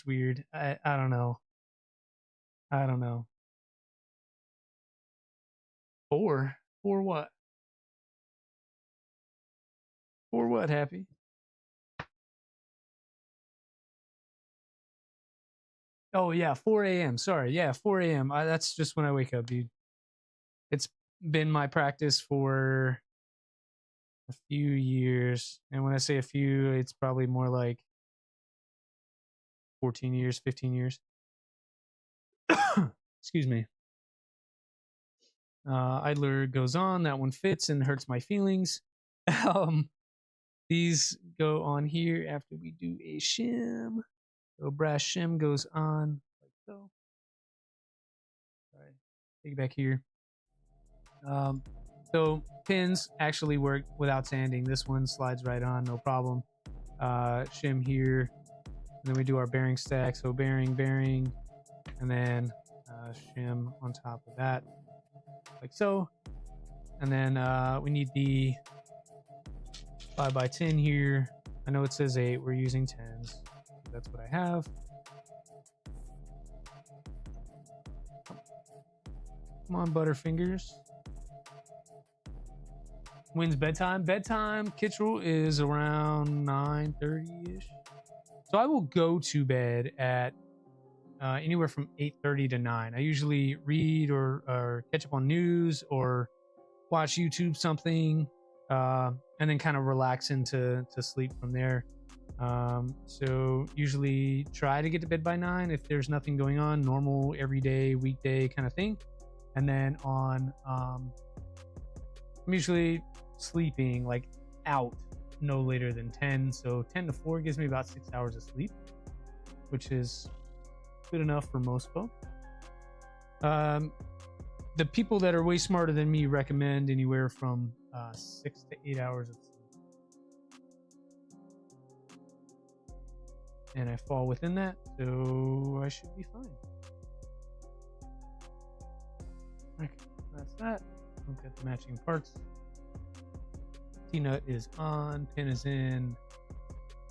weird. I don't know. I don't know. For what? For what, Happy? Oh yeah, 4 a.m. Sorry, yeah, 4 a.m. That's just when I wake up, dude. It's been my practice for a few years, and when I say a few, it's probably more like 14 years, 15 years. Excuse me. Idler goes on. That one fits and hurts my feelings. These go on here after we do a shim. So brass shim goes on like so. Sorry, take it back here. So pins actually work without sanding. This one slides right on, no problem. Shim here, and then we do our bearing stack. So bearing, and then shim on top of that, like so. And then we need the 5x10 here. I know it says 8. We're using 10s. That's what I have. Come on, Butterfingers. When's bedtime? Bedtime, Kittrell, is around 9:30-ish. So I will go to bed at anywhere from 8:30 to 9. I usually read or catch up on news or watch YouTube something, and then kind of relax into sleep from there. So usually try to get to bed by 9 if there's nothing going on, normal everyday weekday kind of thing. And then on I'm usually sleeping like out no later than 10. So 10 to 4 gives me about 6 hours of sleep, which is good enough for most folk. The people that are way smarter than me recommend anywhere from 6 to 8 hours of sleep. And I fall within that, so I should be fine. Okay, that's that. Look at the matching parts. T-nut is on, pin is in.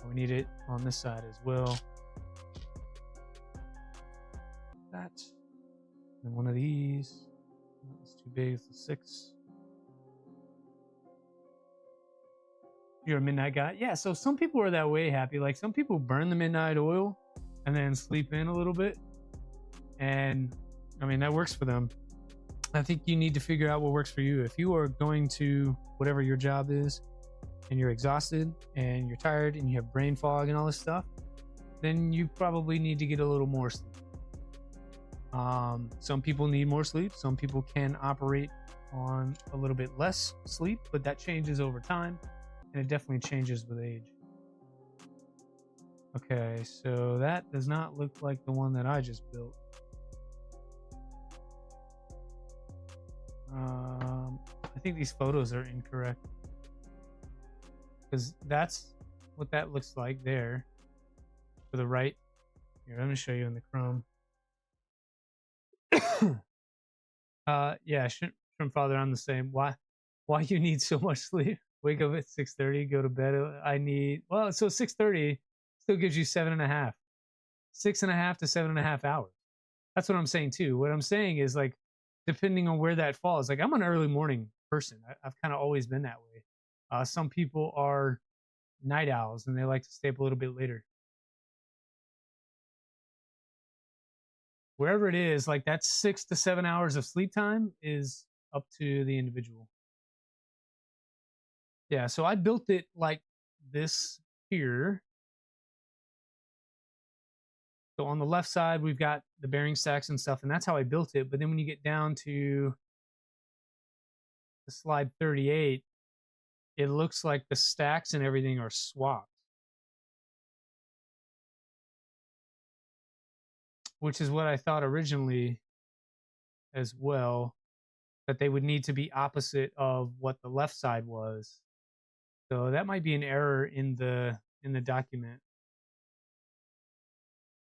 We need it on this side as well. That. And one of these. It's too big, it's a 6. You're a midnight guy? Yeah, so some people are that way, Happy. Like some people burn the midnight oil and then sleep in a little bit. And I mean, that works for them. I think you need to figure out what works for you. If you are going to whatever your job is and you're exhausted and you're tired and you have brain fog and all this stuff, then you probably need to get a little more sleep. Some people need more sleep. Some people can operate on a little bit less sleep, but that changes over time. And it definitely changes with age. Okay, so that does not look like the one that I just built. I think these photos are incorrect. Because that's what that looks like there. To the right. Here, let me show you in the Chrome. Yeah, shouldn't father, I'm the same. Why you need so much sleep? Wake up at 6:30, go to bed. I need, well, so 6:30 still gives you 7.5, 6.5 to 7.5 hours. That's what I'm saying too. What I'm saying is like, depending on where that falls, like I'm an early morning person. I've kind of always been that way. Some people are night owls and they like to stay up a little bit later. Wherever it is, like that 6 to 7 hours of sleep time is up to the individual. Yeah, so I built it like this here. So on the left side, we've got the bearing stacks and stuff, and that's how I built it. But then when you get down to the slide 38, it looks like the stacks and everything are swapped, which is what I thought originally as well, that they would need to be opposite of what the left side was. So that might be an error in the document.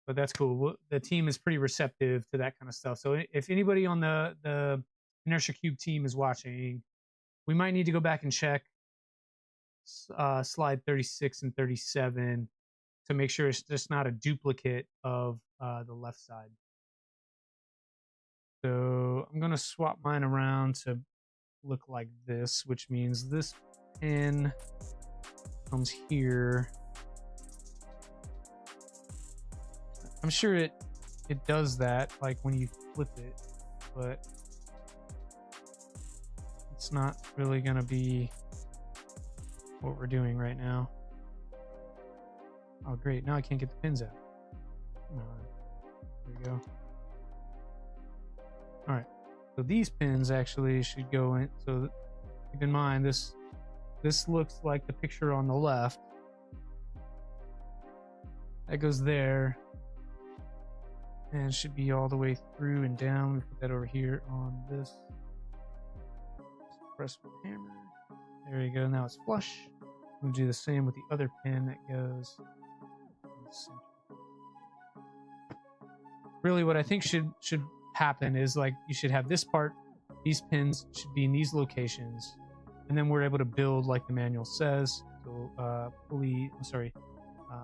But that's cool. The team is pretty receptive to that kind of stuff. So if anybody on the Inertia³ team is watching, we might need to go back and check slide 36 and 37 to make sure it's just not a duplicate of the left side. So I'm going to swap mine around to look like this, which means this pin comes here. I'm sure it does that, like when you flip it, but it's not really going to be what we're doing right now. Oh, great. Now I can't get the pins out. Come on. There we go. All right. So these pins actually should go in. So keep in mind, this looks like the picture on the left. That goes there. And it should be all the way through and down. Put that over here on this. Press with the hammer. There you go. Now it's flush. We'll do the same with the other pin that goes in the center. Really, what I think should happen is, like, you should have this part. These pins should be in these locations, and then we're able to build like the manual says. So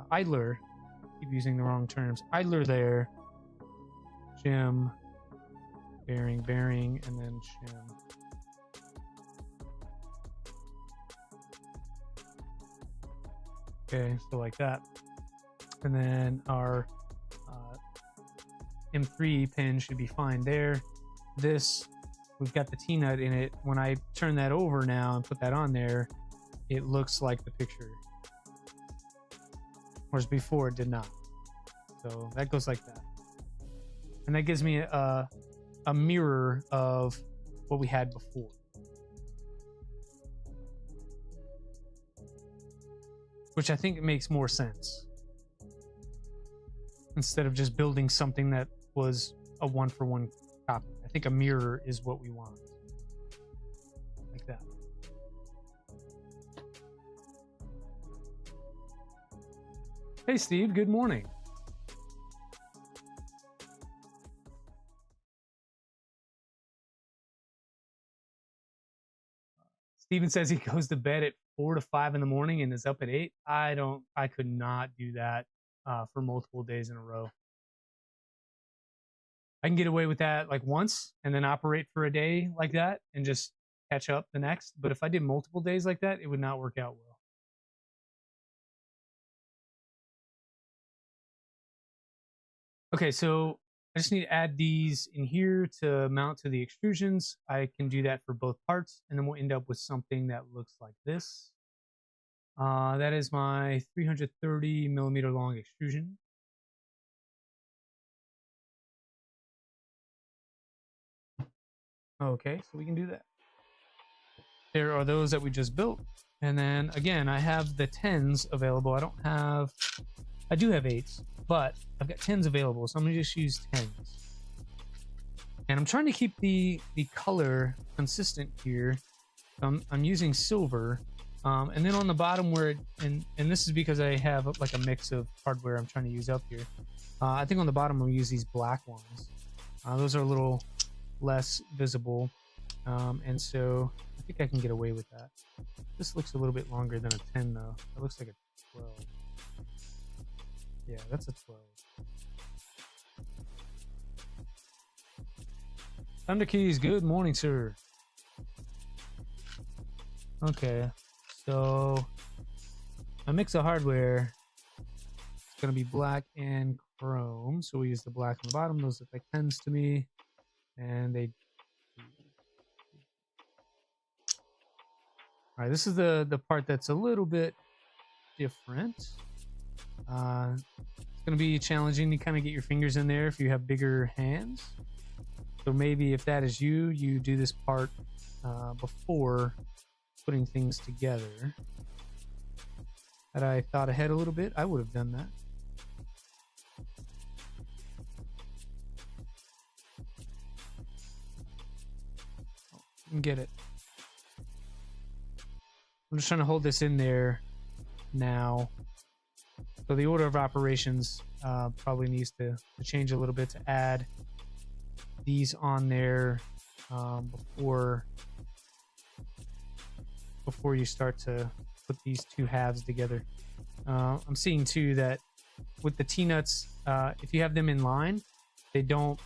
idler. Keep using the wrong terms. Idler there. Shim, bearing, and then shim. Okay, so like that. And then our M3 pin should be fine there. This, we've got the T-nut in it. When I turn that over now and put that on there, it looks like the picture. Whereas before it did not. So that goes like that. And that gives me a mirror of what we had before. Which I think makes more sense. Instead of just building something that was a one-for-one copy. I think a mirror is what we want. Like that. Hey Steve, good morning. Steven says he goes to bed at 4 to 5 in the morning and is up at 8. I could not do that for multiple days in a row. I can get away with that like once and then operate for a day like that and just catch up the next. But if I did multiple days like that, it would not work out well. Okay, so I just need to add these in here to mount to the extrusions. I can do that for both parts, and then we'll end up with something that looks like this. That is my 330 millimeter long extrusion. Okay, so we can do that. There are those that we just built. And then again, I have the 10s available. I do have 8s, but I've got 10s available, so I'm gonna just use 10s. And I'm trying to keep the color consistent here. I'm using silver. And then on the bottom where, and this is because I have like a mix of hardware I'm trying to use up here. I think on the bottom I'll use these black ones. Those are a little less visible. And so I think I can get away with that. This looks a little bit longer than a 10 though. It looks like a 12. Yeah, that's a 12. Thunder Keys, good morning, sir. Okay, so a mix of hardware. It's gonna be black and chrome. So we use the black on the bottom. Those look like 10s to me. And they... All right, this is the part that's a little bit different. It's going to be challenging to kind of get your fingers in there if you have bigger hands. So maybe if that is you, you do this part before putting things together. Had I thought ahead a little bit, I would have done that. Oh, you can get it. I'm just trying to hold this in there now. So the order of operations probably needs to change a little bit to add these on there before you start to put these two halves together. I'm seeing too that with the T-nuts, if you have them in line, they don't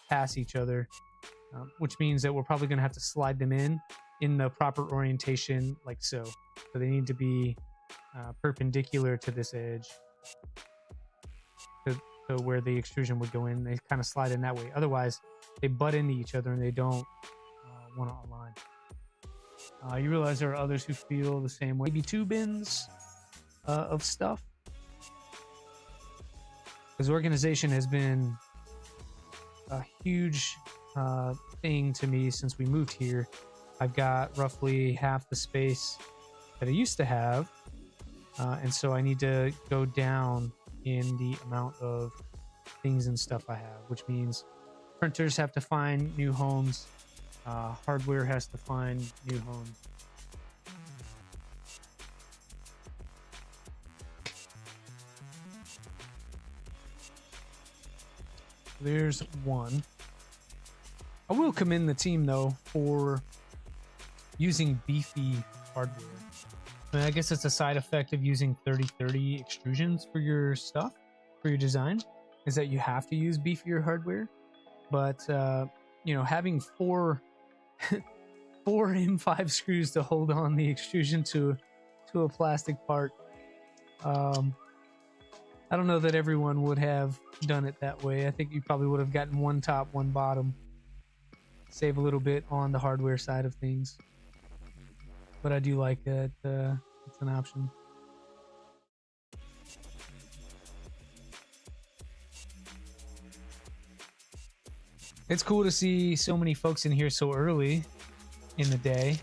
pass each other, which means that we're probably going to have to slide them in the proper orientation, like so. So they need to be perpendicular to this edge, to where the extrusion would go in. They kind of slide in that way. Otherwise, they butt into each other and they don't want to align. You realize there are others who feel the same way. Maybe 2 bins of stuff. Because organization has been a huge thing to me since we moved here. I've got roughly half the space that I used to have, and so I need to go down in the amount of things and stuff I have, which means printers have to find new homes, hardware has to find new homes. There's one. I will commend the team though for using beefy hardware. I mean, I guess it's a side effect of using 30-30 extrusions for your stuff, for your design, is that you have to use beefier hardware. But you know, having four M5 screws to hold on the extrusion to a plastic part, I don't know that everyone would have done it that way. I think you probably would have gotten one top, one bottom. Save a little bit on the hardware side of things. But I do like that it's an option. It's cool to see so many folks in here so early in the day.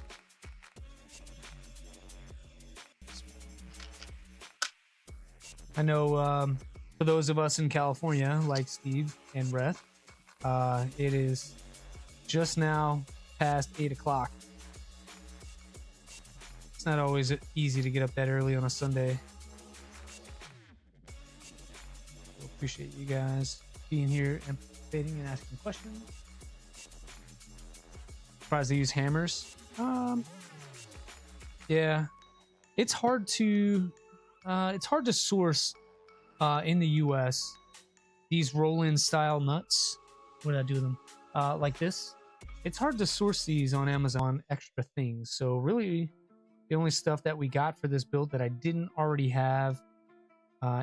I know for those of us in California, like Steve and Reth, it is just now past 8 o'clock. It's not always easy to get up that early on a Sunday. So appreciate you guys being here and participating and asking questions. Surprised they use hammers. Yeah, it's hard to source in the US these roll-in style nuts. What did I do with them? Like this. It's hard to source these on Amazon extra things. So really, the only stuff that we got for this build that I didn't already have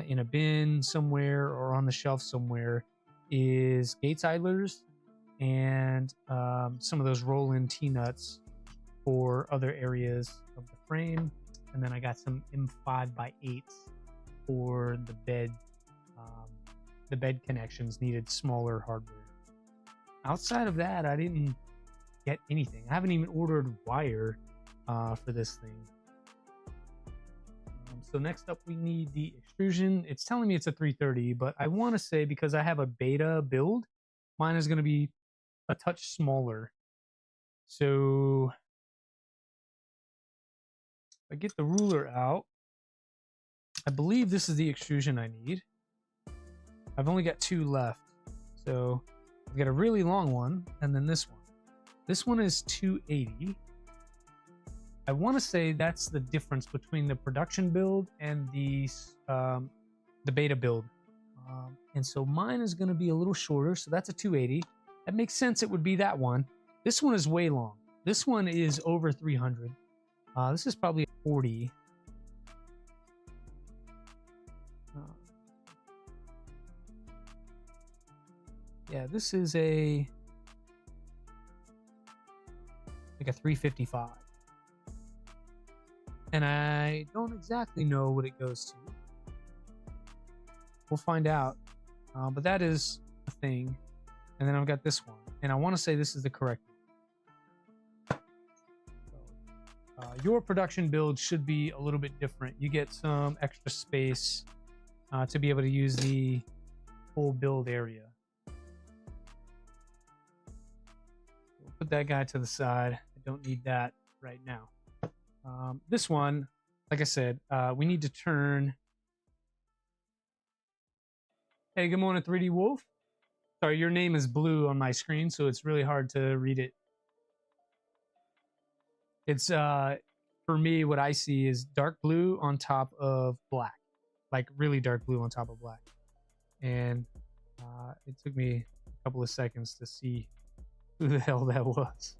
in a bin somewhere or on the shelf somewhere is gates idlers and some of those roll-in T-nuts for other areas of the frame. And then I got some M5x8s for the bed. The bed connections needed smaller hardware. Outside of that, I didn't get anything. I haven't even ordered wire for this thing. So next up, we need the extrusion. It's telling me it's a 330, but I want to say because I have a beta build, mine is going to be a touch smaller. So if I get the ruler out, I believe this is the extrusion I need. I've only got 2 left. So I've got a really long one and then this one. This one is 280. I want to say that's the difference between the production build and the beta build. And so mine is going to be a little shorter, so that's a 280. That makes sense, it would be that one. This one is way long. This one is over 300. This is probably a 40. Yeah, this is like a 355. And I don't exactly know what it goes to. We'll find out. But that is a thing. And then I've got this one. And I want to say this is the correct one. So, your production build should be a little bit different. You get some extra space to be able to use the full build area. We'll put that guy to the side. I don't need that right now. This one, like I said, we need to turn. Hey, good morning, 3D Wolf. Sorry, your name is blue on my screen, so it's really hard to read it. It's for me, what I see is dark blue on top of black, like really dark blue on top of black. And it took me a couple of seconds to see who the hell that was.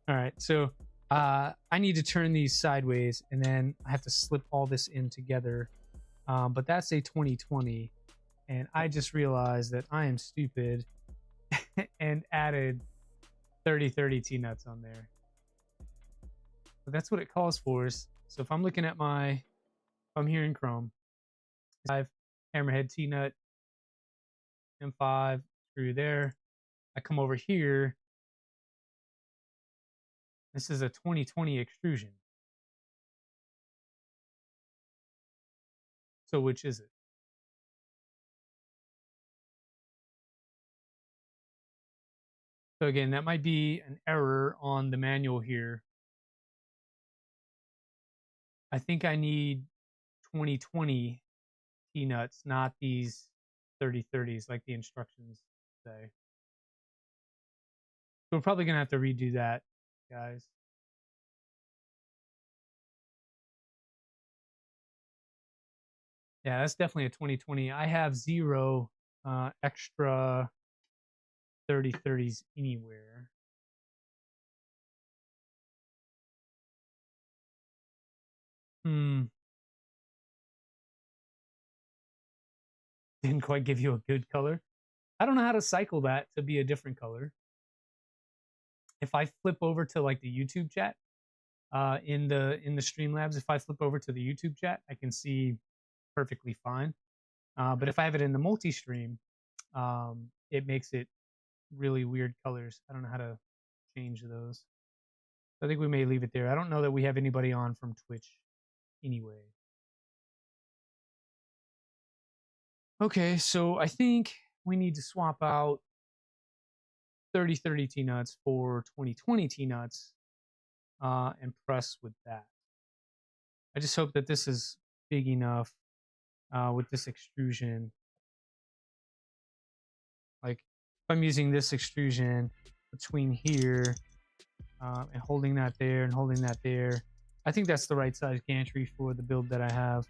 All right, so I need to turn these sideways, and then I have to slip all this in together. But that's a 2020, and I just realized that I am stupid and added 3030 T-nuts on there. But that's what it calls for. So if I'm looking at if I'm here in Chrome, 5 hammerhead T-nut, M5 screw there. I come over here. This is a 2020 extrusion. So which is it? So again, that might be an error on the manual here. I think I need 2020 T-nuts, not these 3030s like the instructions say. So we're probably gonna have to redo that, guys. Yeah, that's definitely a 2020. I have 0 extra 3030s anywhere. Didn't quite give you a good color. I don't know how to cycle that to be a different color. If I flip over to like the YouTube chat, in the Streamlabs, if I flip over to the YouTube chat, I can see perfectly fine. But if I have it in the multi-stream, it makes it really weird colors. I don't know how to change those. I think we may leave it there. I don't know that we have anybody on from Twitch anyway. Okay, so I think we need to swap out 3030 T-nuts for 2020 T-nuts and press with that. I just hope that this is big enough with this extrusion. Like if I'm using this extrusion between here and holding that there and holding that there, I think that's the right size gantry for the build that I have.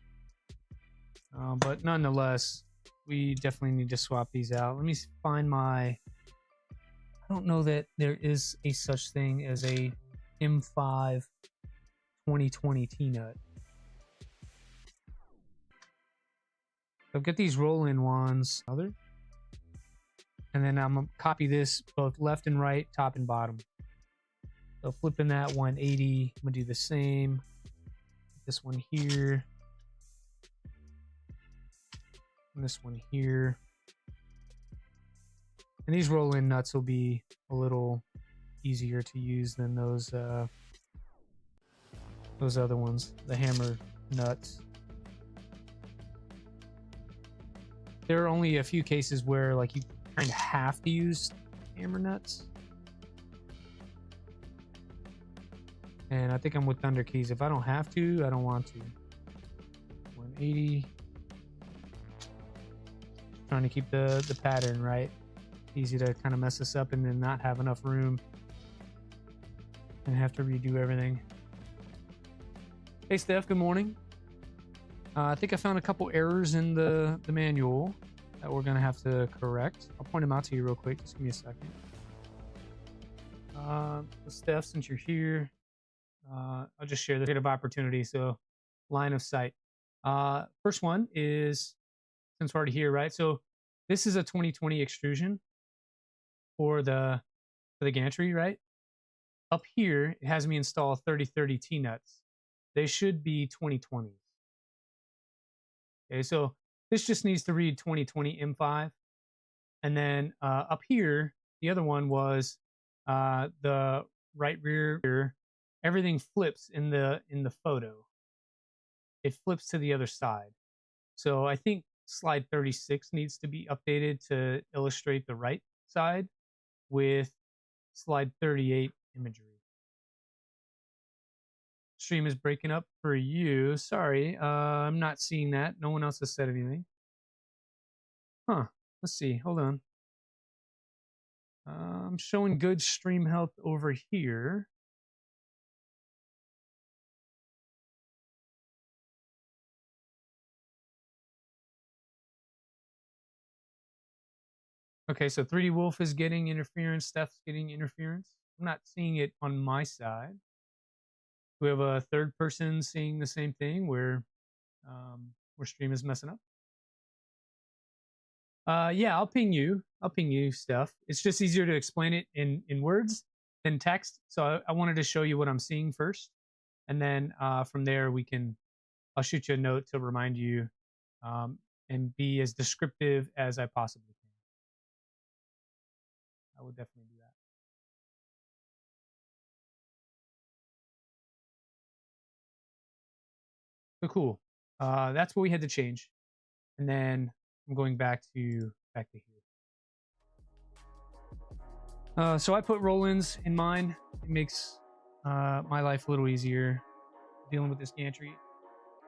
But nonetheless, we definitely need to swap these out. Let me find I don't know that there is a such thing as a M5 2020 T-nut. So get these roll-in ones, and then I'm gonna copy this both left and right, top and bottom. So flipping that 180, I'm gonna do the same. This one here. And this one here. And these roll-in nuts will be a little easier to use than those other ones, the hammer nuts. There are only a few cases where like you kind of have to use hammer nuts. And I think I'm with Thunder Keys. If I don't have to, I don't want to. 180. Trying to keep the pattern right. Easy to kind of mess this up and then not have enough room and have to redo everything. Hey Steph, good morning. I think I found a couple errors in the manual that we're gonna have to correct. I'll point them out to you real quick. Just give me a second. Steph, since you're here, I'll just share the bit of opportunity. So line of sight. First one is, since we're already here, right? So this is a 2020 extrusion for the gantry, right? Up here, it has me install 3030 T-nuts. They should be 2020s. Okay, so this just needs to read 2020 M5. And then up here, the other one was the right rear. Everything flips in the photo. It flips to the other side. So I think slide 36 needs to be updated to illustrate the right side with slide 38 imagery. Stream is breaking up for you. Sorry, I'm not seeing that. No one else has said anything. Huh. Let's see. Hold on. I'm showing good stream health over here. Okay, so 3D Wolf is getting interference. Steph's getting interference. I'm not seeing it on my side. We have a third person seeing the same thing where stream is messing up. Yeah, I'll ping you. I'll ping you, Steph. It's just easier to explain it in words than text. So I wanted to show you what I'm seeing first, and then from there I'll shoot you a note to remind you, and be as descriptive as I possibly can. I will definitely do that. So cool. That's what we had to change, and then I'm going back to here. So I put roll-ins in mine. It makes my life a little easier dealing with this gantry.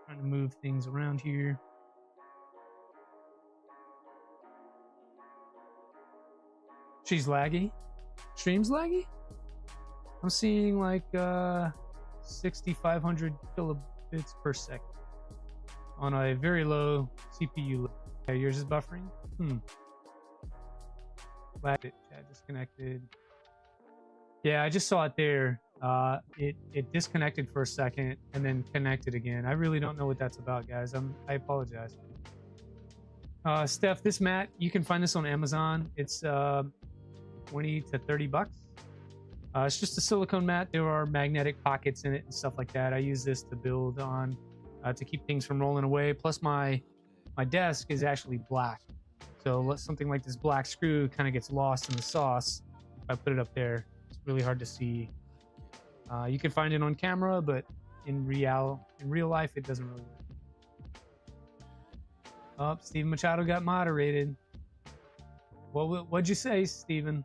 Trying to move things around here. She's laggy. Stream's laggy? I'm seeing like 6,500 kilobits per second on a very low CPU. Yeah, yours is buffering? Lagged it. Chat disconnected. Yeah, I just saw it there. It disconnected for a second and then connected again. I really don't know what that's about, guys. I apologize. Steph, this mat, you can find this on Amazon. It's 20 to 30 bucks. It's just a silicone mat. There are magnetic pockets in it and stuff like that. I use this to build on to keep things from rolling away. Plus my desk is actually black. So something like this black screw kind of gets lost in the sauce. If I put it up there, it's really hard to see. You can find it on camera, but in real life, it doesn't really work. Oh, Steven Machado got moderated. What'd you say, Steven?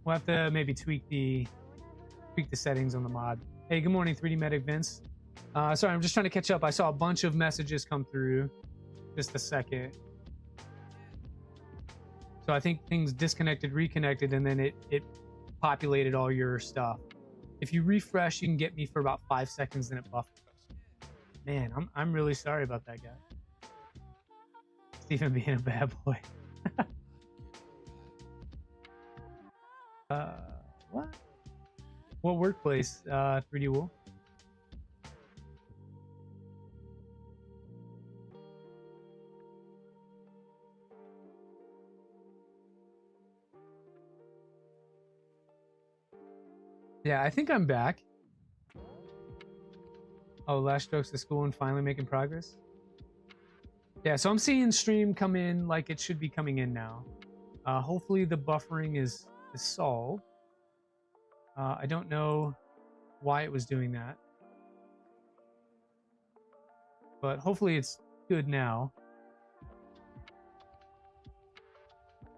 We'll have to maybe tweak the settings on the mod. Hey, good morning, 3D Medic Vince. Sorry, I'm just trying to catch up. I saw a bunch of messages come through. Just a second. So I think things disconnected, reconnected, and then it populated all your stuff. If you refresh, you can get me for about 5 seconds, then it buffered. Man, I'm really sorry about that, guy. Stephen being a bad boy. What? What workplace? 3D Wolf. Yeah, I think I'm back. Oh, last strokes to school and finally making progress. Yeah, so I'm seeing stream come in like it should be coming in now. Hopefully the buffering is solved. I don't know why it was doing that, but hopefully it's good now.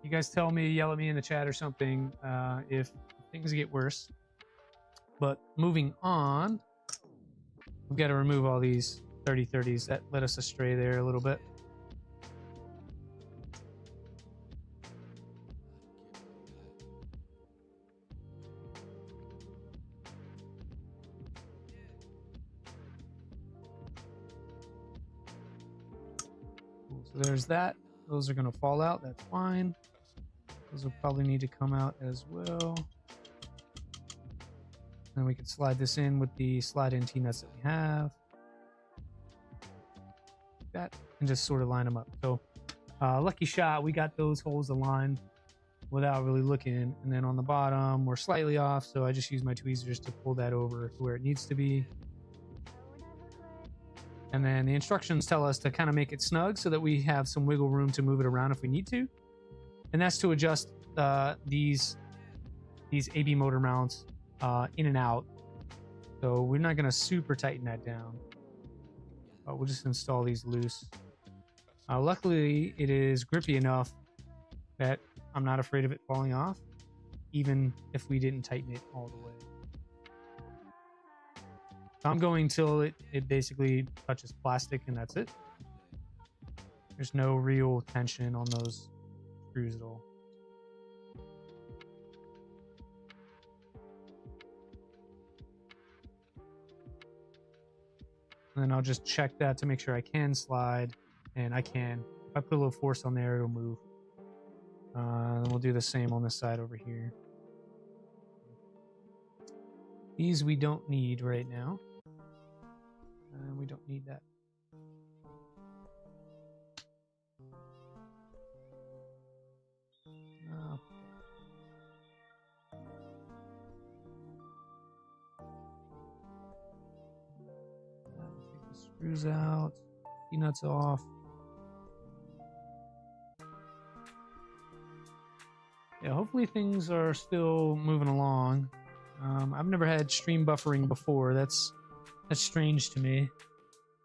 You guys tell me, yell at me in the chat or something if things get worse. But moving on, we've got to remove all these 3030s that led us astray there a little bit. Cool. So there's that. Those are going to fall out. That's fine. Those will probably need to come out as well. Then we can slide this in with the slide-in T-nuts that we have. Like that, and just sort of line them up. So, lucky shot, we got those holes aligned without really looking. And then on the bottom, we're slightly off, so I just use my tweezers to pull that over to where it needs to be. And then the instructions tell us to kind of make it snug so that we have some wiggle room to move it around if we need to. And that's to adjust these AB motor mounts in and out. So we're not going to super tighten that down, but we'll just install these loose. Luckily it is grippy enough that I'm not afraid of it falling off, even if we didn't tighten it all the way. I'm going till it basically touches plastic and that's it. There's no real tension on those screws at all. And then I'll just check that to make sure I can slide, and I can. If I put a little force on there, it'll move. Then we'll do the same on this side over here. These we don't need right now. We don't need that. Take the screws out, peanuts off. Yeah, hopefully things are still moving along. I've never had stream buffering before. That's strange to me.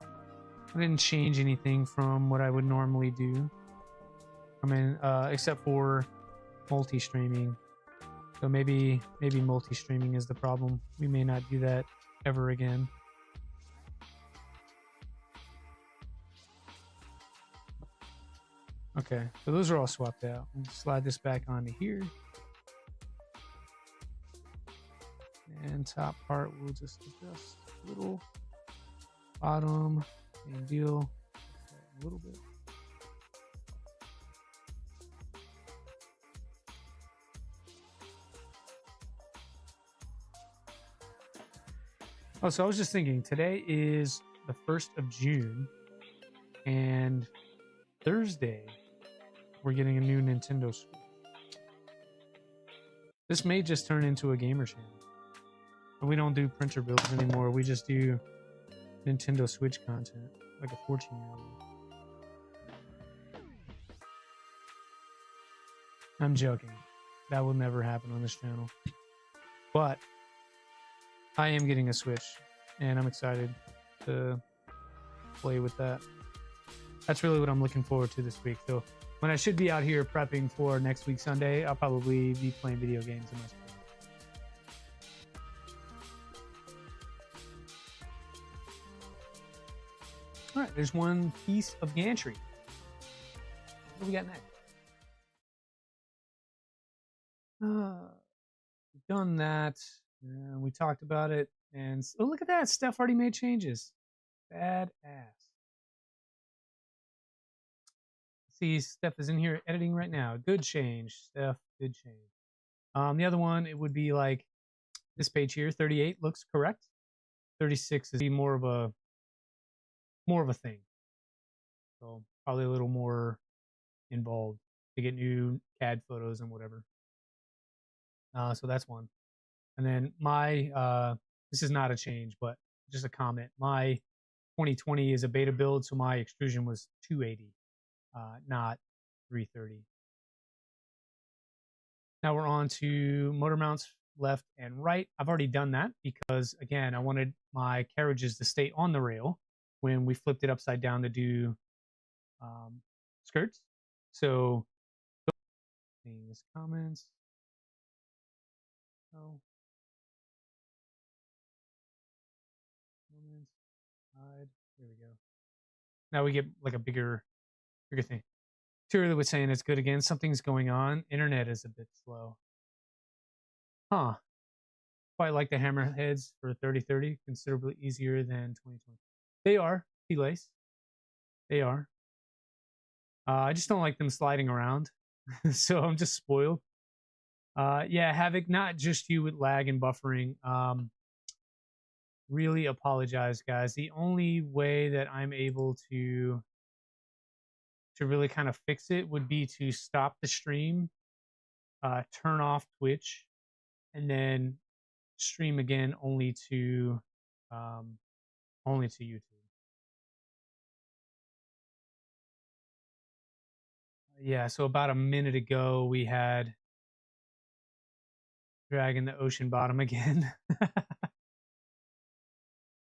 I didn't change anything from what I would normally do. I mean, except for multi-streaming. So maybe multi-streaming is the problem. We may not do that ever again. Okay, so those are all swapped out. We'll slide this back onto here. And top part, we'll just adjust a little. Bottom, same deal. A little bit. Oh, so I was just thinking, today is the 1st of June, and Thursday, we're getting a new Nintendo Switch. This may just turn into a gamer channel. We don't do printer builds anymore. We just do Nintendo Switch content, like a 14-year-old. I'm joking. That will never happen on this channel. But I am getting a Switch, and I'm excited to play with that. That's really what I'm looking forward to this week. So when I should be out here prepping for next week Sunday, I'll probably be playing video games in my spare. All right, there's one piece of gantry. What do we got next? We've done that. We talked about it. And oh, look at that. Steph already made changes. Badass. See, Steph is in here editing right now. Good change, Steph. Good change. The other one, it would be like this page here. 38 looks correct. 36 is more of a thing. So probably a little more involved to get new CAD photos and whatever. So that's one. And then my this is not a change, but just a comment. My 2020 is a beta build, so my extrusion was 280. Not 330. Now we're on to motor mounts left and right. I've already done that because, again, I wanted my carriages to stay on the rail when we flipped it upside down to do skirts. So, these comments. Oh. Comments. Hide. There we go. Now we get like a bigger thing. Tyler was saying it's good again. Something's going on. Internet is a bit slow. Huh. Quite like the hammerheads for 3030. Considerably easier than 2020. They are. T-lace. They are. I just don't like them sliding around. So I'm just spoiled. Yeah, Havoc, not just you with lag and buffering. Really apologize, guys. The only way that I'm able to really kind of fix it would be to stop the stream, turn off Twitch, and then stream again only to YouTube. Yeah, so about a minute ago we had dragging the ocean bottom again.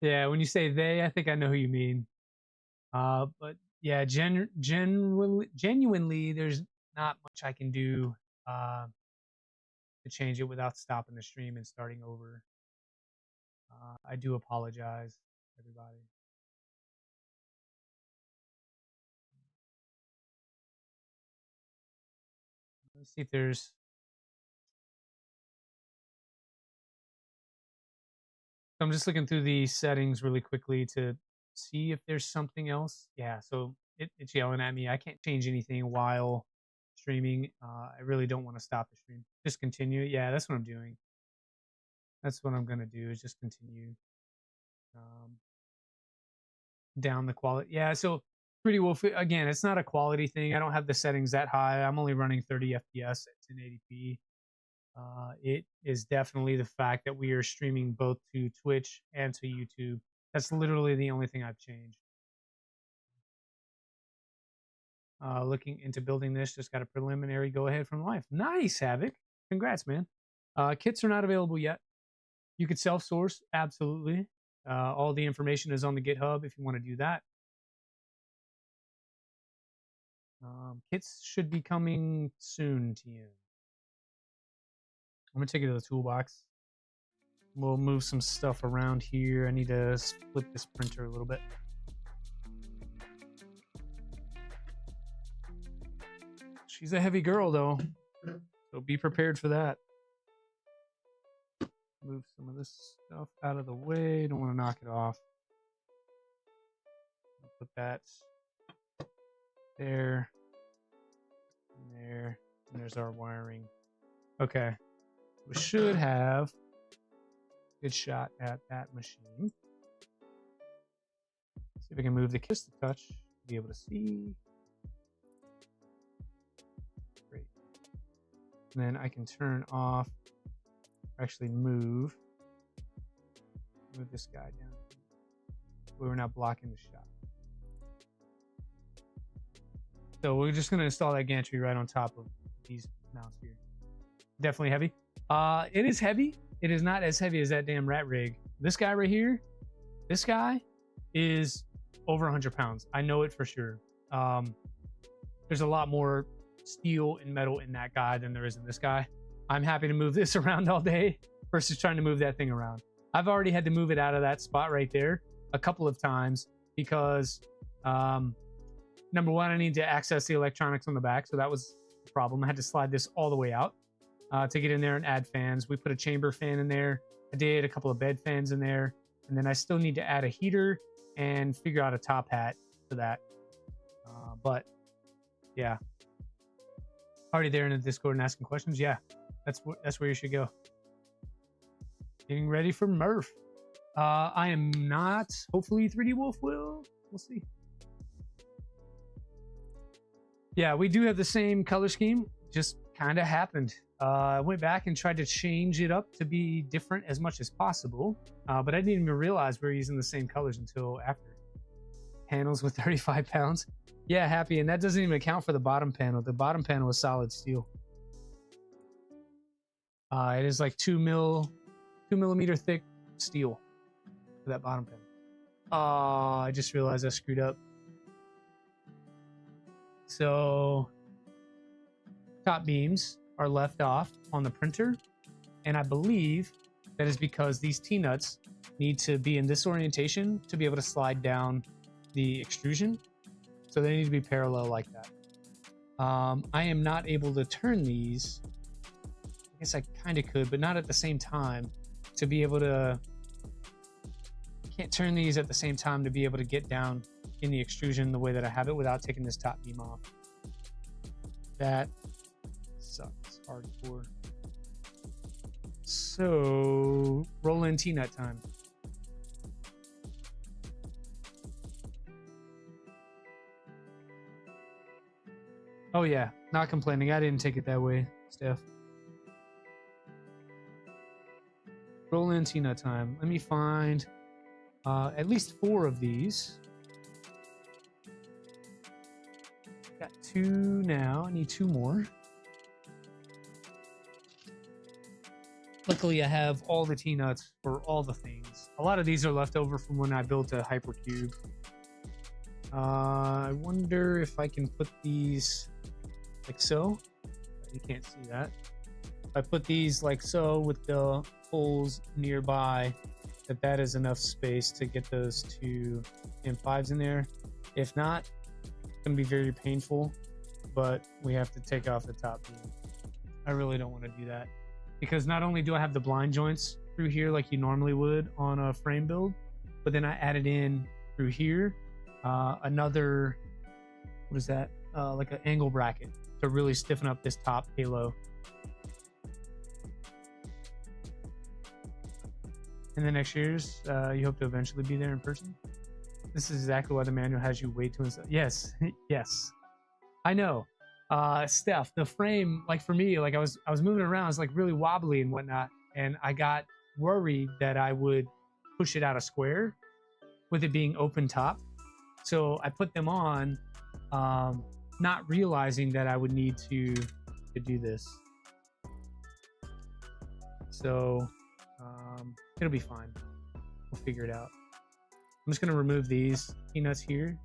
Yeah, when you say they, I think I know who you mean. But yeah, genuinely, there's not much I can do to change it without stopping the stream and starting over. I do apologize, everybody. Let's see if there's... I'm just looking through the settings really quickly to see if there's something else. Yeah, so it's yelling at me. I can't change anything while streaming. I really don't want to stop the stream. Just continue. Yeah, that's what I'm doing. That's what I'm going to do, is just continue down the quality. Yeah, so Pretty Wolf, again, it's not a quality thing. I don't have the settings that high. I'm only running 30 FPS at 1080p. It is definitely the fact that we are streaming both to Twitch and to YouTube. That's literally the only thing I've changed. Looking into building this, just got a preliminary go ahead from life. Nice, Havoc. Congrats, man. Kits are not available yet. You could self-source, absolutely. All the information is on the GitHub if you want to do that. Kits should be coming soon to you. I'm gonna take it to the toolbox. We'll move some stuff around here. I need to split this printer a little bit. She's a heavy girl though, so be prepared for that. Move some of this stuff out of the way. Don't want to knock it off. I'll put that there, and there, and there's our wiring. Okay. We should have a good shot at that machine. See if I can move the kiss to touch to be able to see. Great. And then I can turn off, actually move this guy down. We're not blocking the shot. So we're just going to install that gantry right on top of these mounts here. Definitely heavy. It is heavy. It is not as heavy as that damn rat rig. This guy right here, this guy is over 100 pounds. I know it for sure. There's a lot more steel and metal in that guy than there is in this guy. I'm happy to move this around all day versus trying to move that thing around. I've already had to move it out of that spot right there a couple of times because number one, I need to access the electronics on the back. So that was the problem. I had to slide this all the way out to get in there and add fans. We put a chamber fan in there. I did a couple of bed fans in there. And then I still need to add a heater and figure out a top hat for that. But yeah, already there in the Discord and asking questions. Yeah, that's where you should go. Getting ready for Murph. I am not. Hopefully 3D Wolf will. We'll see. Yeah, we do have the same color scheme. Just kind of happened. I went back and tried to change it up to be different as much as possible. But I didn't even realize we were using the same colors until after. Panels with 35 pounds. Yeah, happy. And that doesn't even account for the bottom panel. The bottom panel is solid steel. It is like 2 millimeter thick steel for that bottom panel. I just realized I screwed up. So top beams are left off on the printer, and I believe that is because these T-nuts need to be in this orientation to be able to slide down the extrusion, so they need to be parallel like that. I am not able to turn these. I guess I kind of could, but not at the same time to be able to. I can't turn these at the same time to be able to get down in the extrusion the way that I have it without taking this top beam off. That sucks hardcore. So roll in T-nut time. Oh yeah, not complaining. I didn't take it that way, Steph. Roll in T-nut time. Let me find at least 4 of these. Got 2 now. I need 2 more. Luckily, I have all the T-nuts for all the things. A lot of these are left over from when I built a hypercube. I wonder if I can put these like so. You can't see that. If I put these like so with the holes nearby, that is enough space to get those two M5s in there. If not, it's going to be very painful, but we have to take off the top beam. I really don't want to do that, because not only do I have the blind joints through here like you normally would on a frame build, but then I added in through here another, what is that, like an angle bracket to really stiffen up this top halo. And the next year's, you hope to eventually be there in person. This is exactly why the manual has you wait to install. Yes, yes, I know. Steph, the frame, like for me, like I was moving around, I was like really wobbly and whatnot, and I got worried that I would push it out of square with it being open top. So I put them on, not realizing that I would need to do this. So it'll be fine. We'll figure it out. I'm just gonna remove these T-nuts here,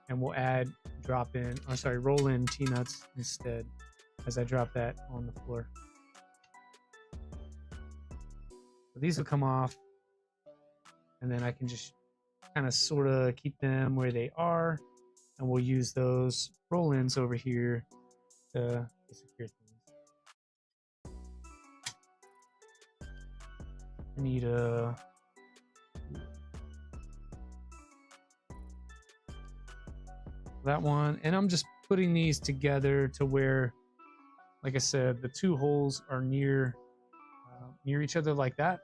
and we'll add roll in T-nuts instead as I drop that on the floor. So these will come off, and then I can just kind of sort of keep them where they are, and we'll use those roll-ins over here to secure things. I need that one, and I'm just putting these together to where, like I said, the two holes are near each other like that.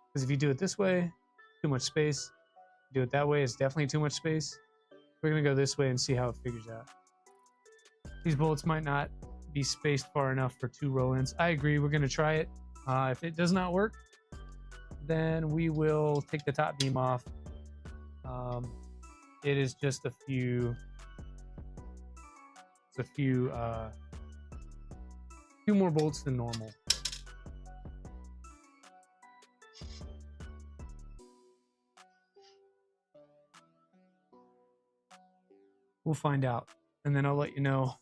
Because if you do it this way, too much space. Do it that way, it's definitely too much space. We're gonna go this way and see how it figures out. These bolts might not be spaced far enough for two roll-ins. I agree, we're gonna try it. If it does not work, then we will take the top beam off. It is just a few more bolts than normal. We'll find out, and then I'll let you know.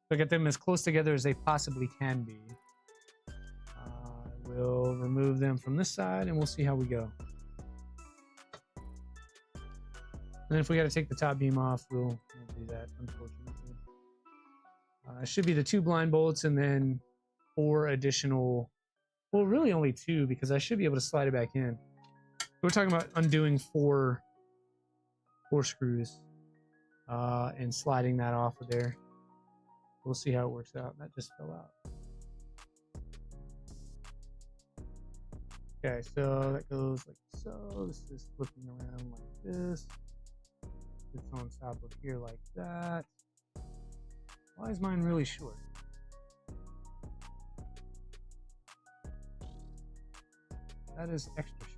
So get them as close together as they possibly can be. We'll remove them from this side, and we'll see how we go. And if we got to take the top beam off, we'll do that, unfortunately. It should be the two blind bolts and then 4 additional, well, really only 2, because I should be able to slide it back in. We're talking about undoing 4 screws and sliding that off of there. We'll see how it works out. That just fell out. Okay, so that goes like so. This is flipping around like this. It's on top of here like that. Why is mine really short? That is extra short.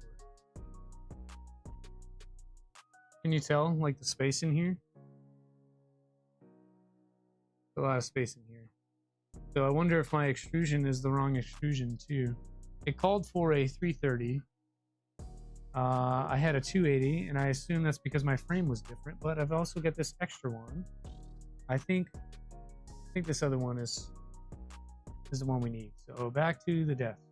Can you tell, like, the space in here? A lot of space in here. So I wonder if my extrusion is the wrong extrusion too. It called for a 330. I had a 280, and I assume that's because my frame was different, but I've also got this extra one. I think this other one is the one we need. So back to the desk.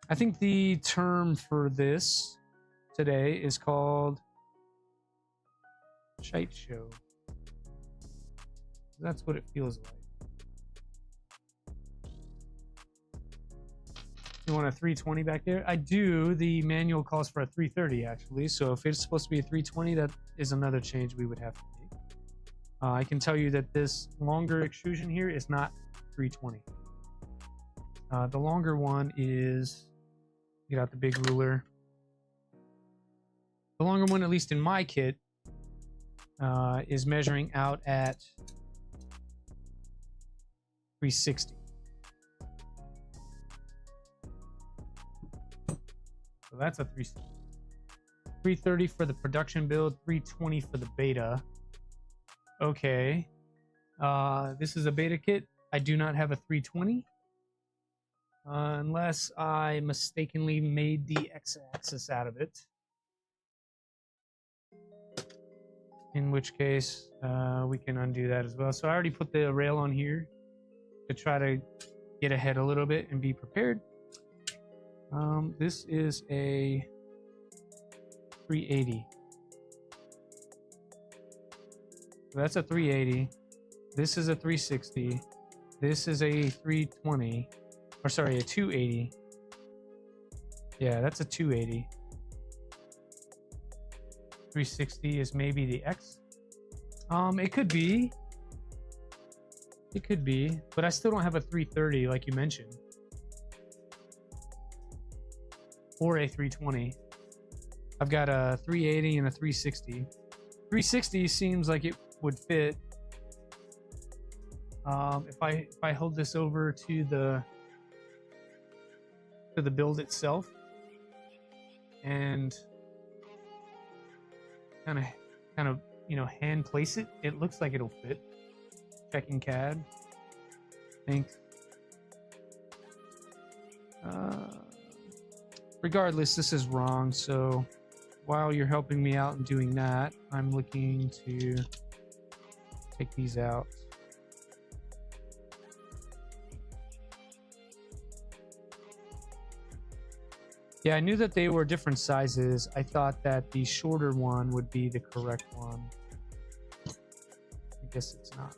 I think the term for this today is called shite show. That's what it feels like. You want a 320 back there? I do. The manual calls for a 330 actually, so if it's supposed to be a 320, that is another change we would have to make. I can tell you that this longer extrusion here is not 320. The longer one is, get out the big ruler. The longer one, at least in my kit, is measuring out at 360. So that's a 330 for the production build, 320 for the beta. Okay. This is a beta kit. I do not have a 320. Unless I mistakenly made the x-axis out of it. in which case we can undo that as well. So I already put the rail on here to try to get ahead a little bit and be prepared. This is a 380. So that's a 380. This is a 360. This is a 320. Or sorry, a 280. Yeah, that's a 280. 360 is maybe the X. It could be. It could be, but I still don't have a 330 like you mentioned. Or a 320. I've got a 380 and a 360. 360 seems like it would fit. If I hold this over to the build itself and kind of you know, hand place it, it looks like it'll fit. Checking CAD. Thanks. Regardless, this is wrong, so while you're helping me out and doing that, I'm looking to take these out. Yeah, I knew that they were different sizes. I thought that the shorter one would be the correct one. I guess it's not.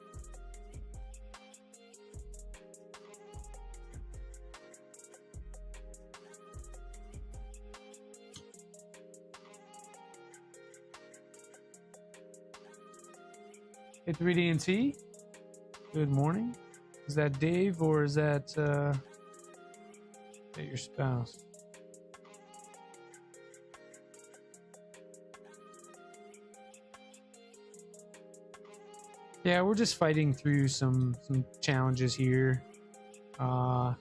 Hey, 3D&T. Good morning. Is that Dave or is that your spouse? Yeah, we're just fighting through some challenges here. Kind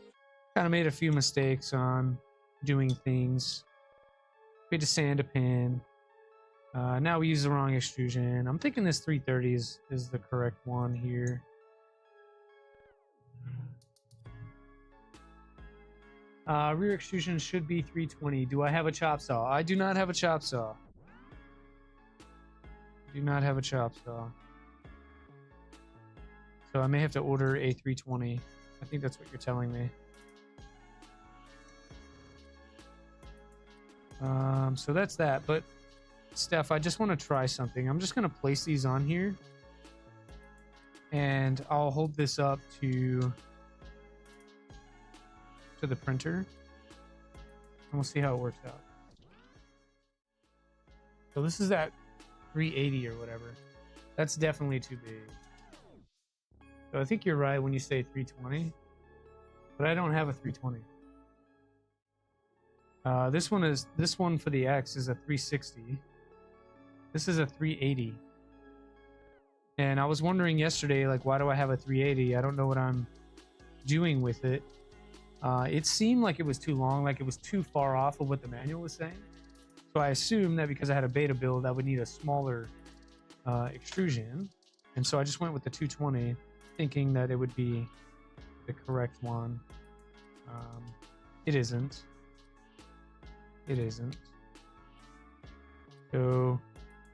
of made a few mistakes on doing things. We had to sand a pin. Now we use the wrong extrusion. I'm thinking this 330 is the correct one here. Rear extrusion should be 320. Do I have a chop saw? I do not have a chop saw. Do not have a chop saw. So I may have to order a 320. I think that's what you're telling me. So that's that. But Steph, I just want to try something. I'm just going to place these on here. And I'll hold this up to the printer. And we'll see how it works out. So this is that 380 or whatever. That's definitely too big. So I think you're right when you say 320, but I don't have a 320. This one for the X is a 360. This is a 380. And I was wondering yesterday, like, why do I have a 380? I don't know what I'm doing with it. It seemed like it was too long, like it was too far off of what the manual was saying. So I assumed that because I had a beta build, I would need a smaller extrusion. And so I just went with the 220. Thinking that it would be the correct one. It isn't. It isn't. So,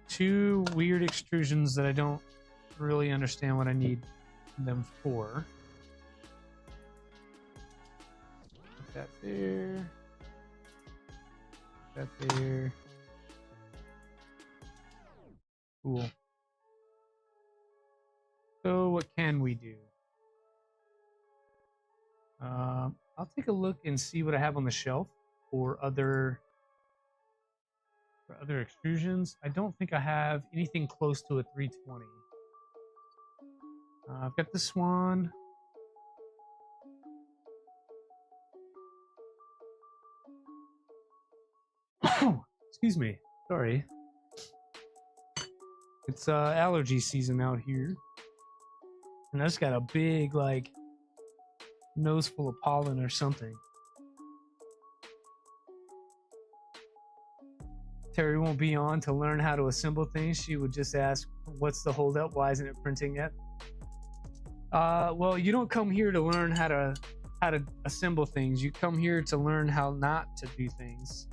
two weird extrusions that I don't really understand what I need them for. Put that there. Put that there. Cool. So what can we do? I'll take a look and see what I have on the shelf for other extrusions. I don't think I have anything close to a 320. I've got this one. Excuse me. Sorry. It's allergy season out here. And I just got a big, like, nose full of pollen or something. Terry won't be on to learn how to assemble things. She would just ask, what's the holdup? Why isn't it printing yet? Well, you don't come here to learn how to assemble things. You come here to learn how not to do things.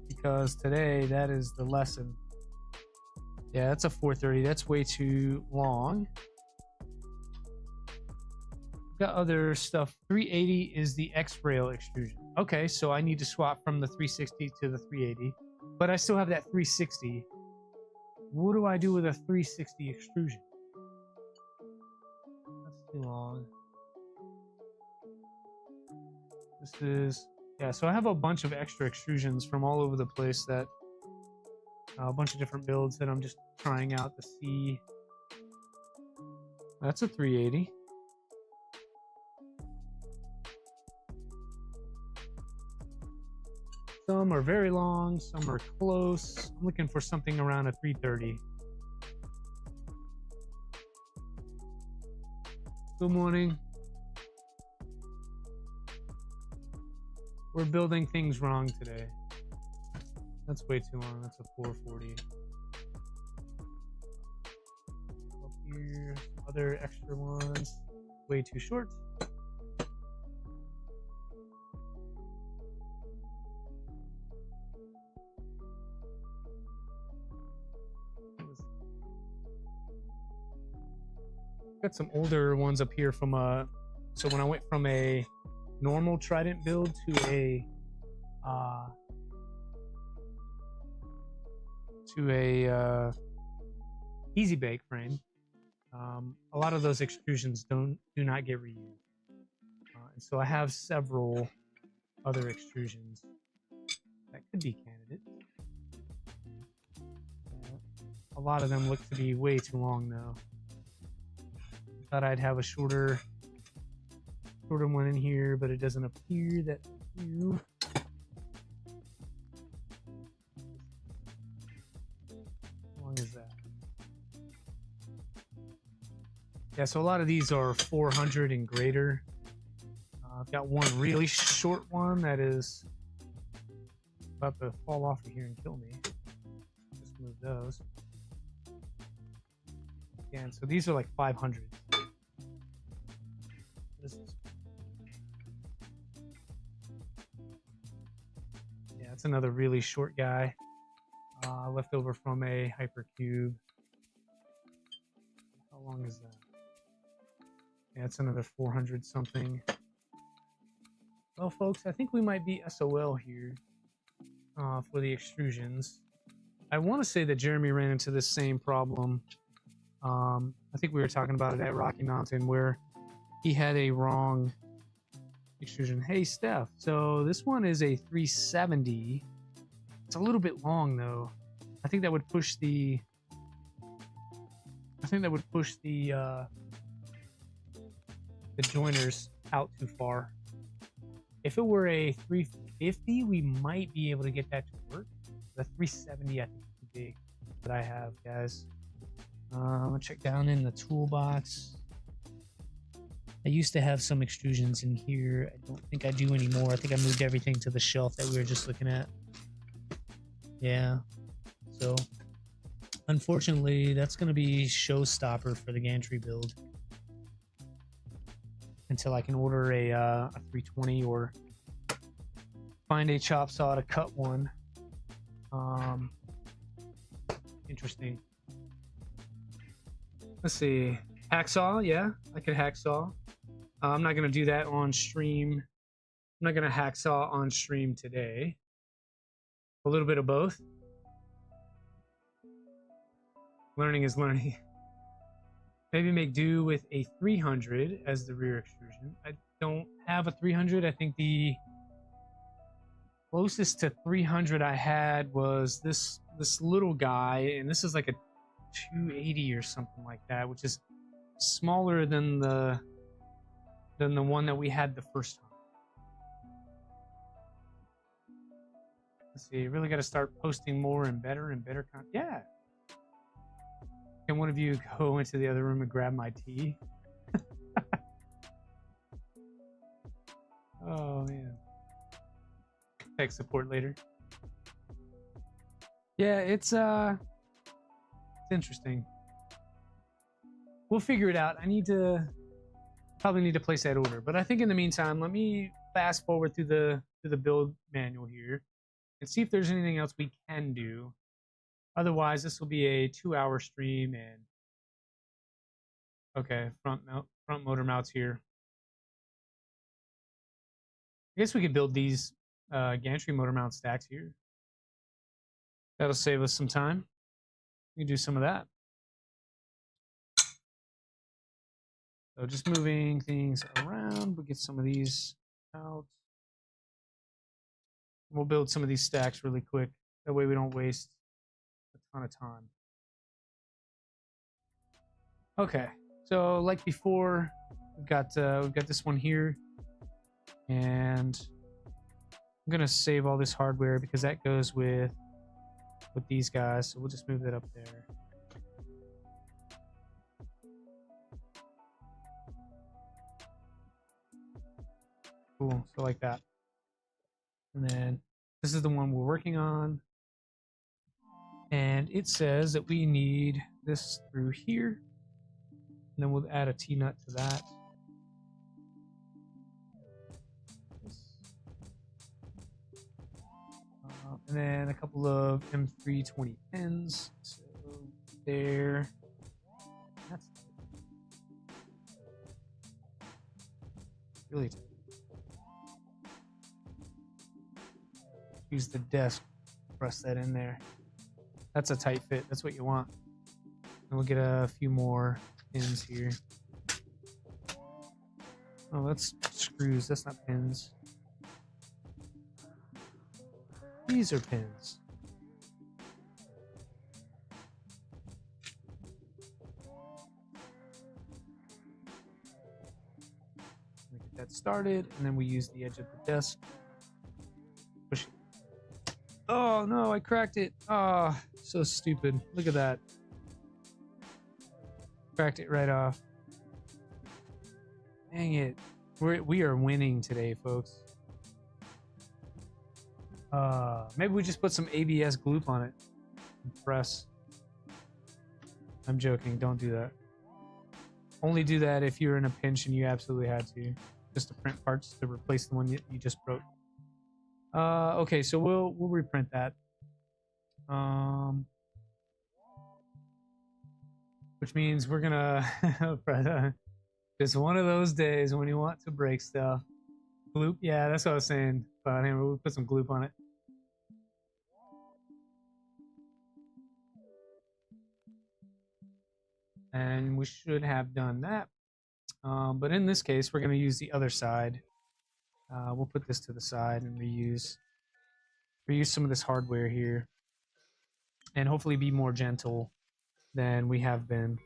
Because today, that is the lesson. Yeah, that's a 430. That's way too long. Got other stuff. 380 is the X-rail extrusion. Okay, so I need to swap from the 360 to the 380, but I still have that 360. What do I do with a 360 extrusion? That's too long. This is, yeah, so I have a bunch of extra extrusions from all over the place that, a bunch of different builds that I'm just trying out to see. That's a 380. Some are very long, some are close. I'm looking for something around a 330. Good morning. We're building things wrong today. That's way too long. That's a 440. Up here, other extra ones. Way too short. Got some older ones up here from so when I went from a normal trident build to a easy bake frame, a lot of those extrusions do not get reused, and so I have several other extrusions that could be candidates. A lot of them look to be way too long though. Thought I'd have a shorter one in here, but it doesn't appear that I do. How long is that? Yeah, so a lot of these are 400 and greater. I've got one really short one that is about to fall off of here and kill me. Just move those. Yeah, and so these are like 500. Yeah, it's another really short guy, left over from a hypercube. How long is that? Yeah, it's another 400 something. Well, folks, I think we might be SOL here for the extrusions. I want to say that Jeremy ran into this same problem. I think we were talking about it at Rocky Mountain where he had a wrong extrusion. Hey, Steph. So this one is a 370. It's a little bit long though. I think that would push the joiners out too far. If it were a 350, we might be able to get that to work. The 370, I think, is too big that I have, guys. I'm gonna check down in the toolbox. I used to have some extrusions in here. I don't think I do anymore. I think I moved everything to the shelf that we were just looking at. Yeah. So, unfortunately, that's gonna be showstopper for the Gantry build until I can order a 320 or find a chop saw to cut one. Interesting. Let's see. Hacksaw, yeah, I could hacksaw. I'm not gonna do that on stream. I'm not gonna hacksaw on stream today. A little bit of both. Learning is learning. Maybe make do with a 300 as the rear extrusion. I don't have a 300. I think the closest to 300 I had was this little guy, and this is like a 280 or something like that, which is smaller than the one that we had the first time. Let's see, really got to start posting more and better content. Yeah. Can one of you go into the other room and grab my tea? Oh man. Tech support later. Yeah, it's interesting. We'll figure it out. Probably need to place that order. But I think in the meantime, let me fast forward through the build manual here and see if there's anything else we can do Otherwise, this will be a 2-hour stream. And okay, front motor mounts here. I guess we could build these gantry motor mount stacks here. That'll save us some time. We can do some of that. So just moving things around, we'll get some of these out. We'll build some of these stacks really quick. That way we don't waste a ton of time. Okay, so like before, we've got this one here, and I'm gonna save all this hardware because that goes with these guys. So we'll just move that up there. Cool, so like that. And then this is the one we're working on. And it says that we need this through here. And then we'll add a T-nut to that. And then a couple of M320 pins. So there. That's really tight. Use the desk, press that in there. That's a tight fit. That's what you want. And we'll get a few more pins here. Oh, that's screws. That's not pins. These are pins. Get that started, and then we use the edge of the desk. Push it. Oh no, I cracked it. Oh, so stupid. Look at that. Cracked it right off. Dang it. We are winning today, folks. Maybe we just put some ABS gloop on it and press. I'm joking. Don't do that. Only do that if you're in a pinch and you absolutely had to. Just to print parts to replace the one that you just broke. Okay, so we'll reprint that. Which means we're gonna it's one of those days when you want to break stuff. Gloop, yeah, that's what I was saying. But anyway, we'll put some gloop on it. And we should have done that. But in this case, we're gonna use the other side. We'll put this to the side and reuse some of this hardware here, and hopefully be more gentle than we have been.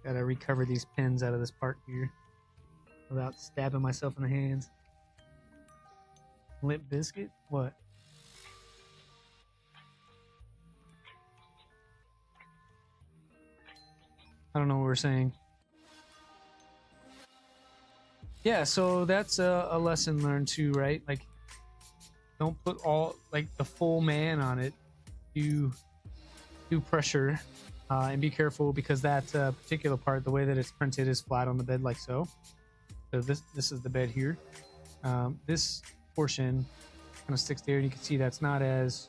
Gotta recover these pins out of this part here without stabbing myself in the hands. Limp Biscuit? What? I don't know what we're saying. Yeah, so that's a lesson learned too, right? Like, don't put all, like, the full man on it. Do pressure, and be careful because that particular part, the way that it's printed, is flat on the bed like so. So this is the bed here. This portion kind of sticks there, and you can see that's not as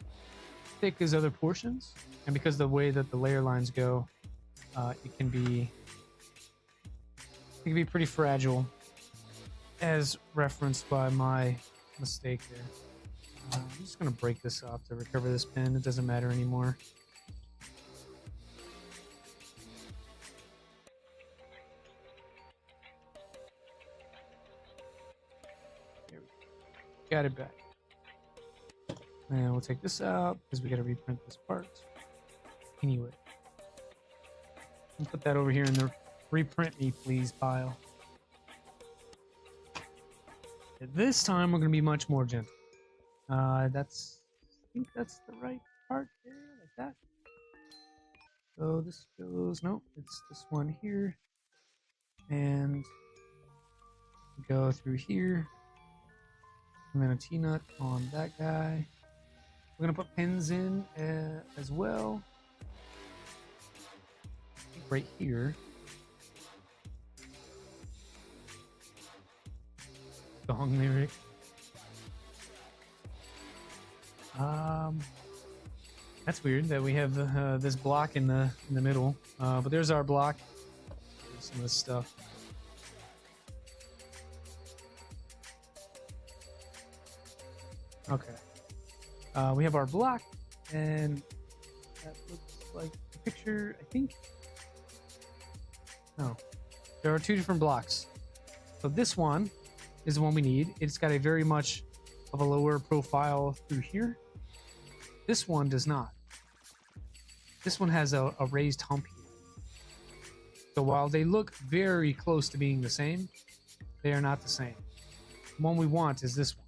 thick as other portions. And because the way that the layer lines go, it can be pretty fragile, as referenced by my mistake there. I'm just going to break this off to recover this pin. It doesn't matter anymore. There we go. Got it back. And we'll take this out because we got to reprint this part. Anyway. I'll put that over here in the reprint me please pile. This time we're going to be much more gentle. I think that's the right part there, like that. So this goes, nope, it's this one here. And go through here. And then a T-nut on that guy. We're going to put pins in as well. Right here. Song lyric. That's weird that we have this block in the middle. But there's our block. There's some of this stuff. Okay. We have our block, and that looks like the picture, I think. No. There are two different blocks. So this one is the one we need. It's got a very much of a lower profile through here. This one does not. This one has a raised hump here. So while they look very close to being the same, they are not the same. The one we want is this one.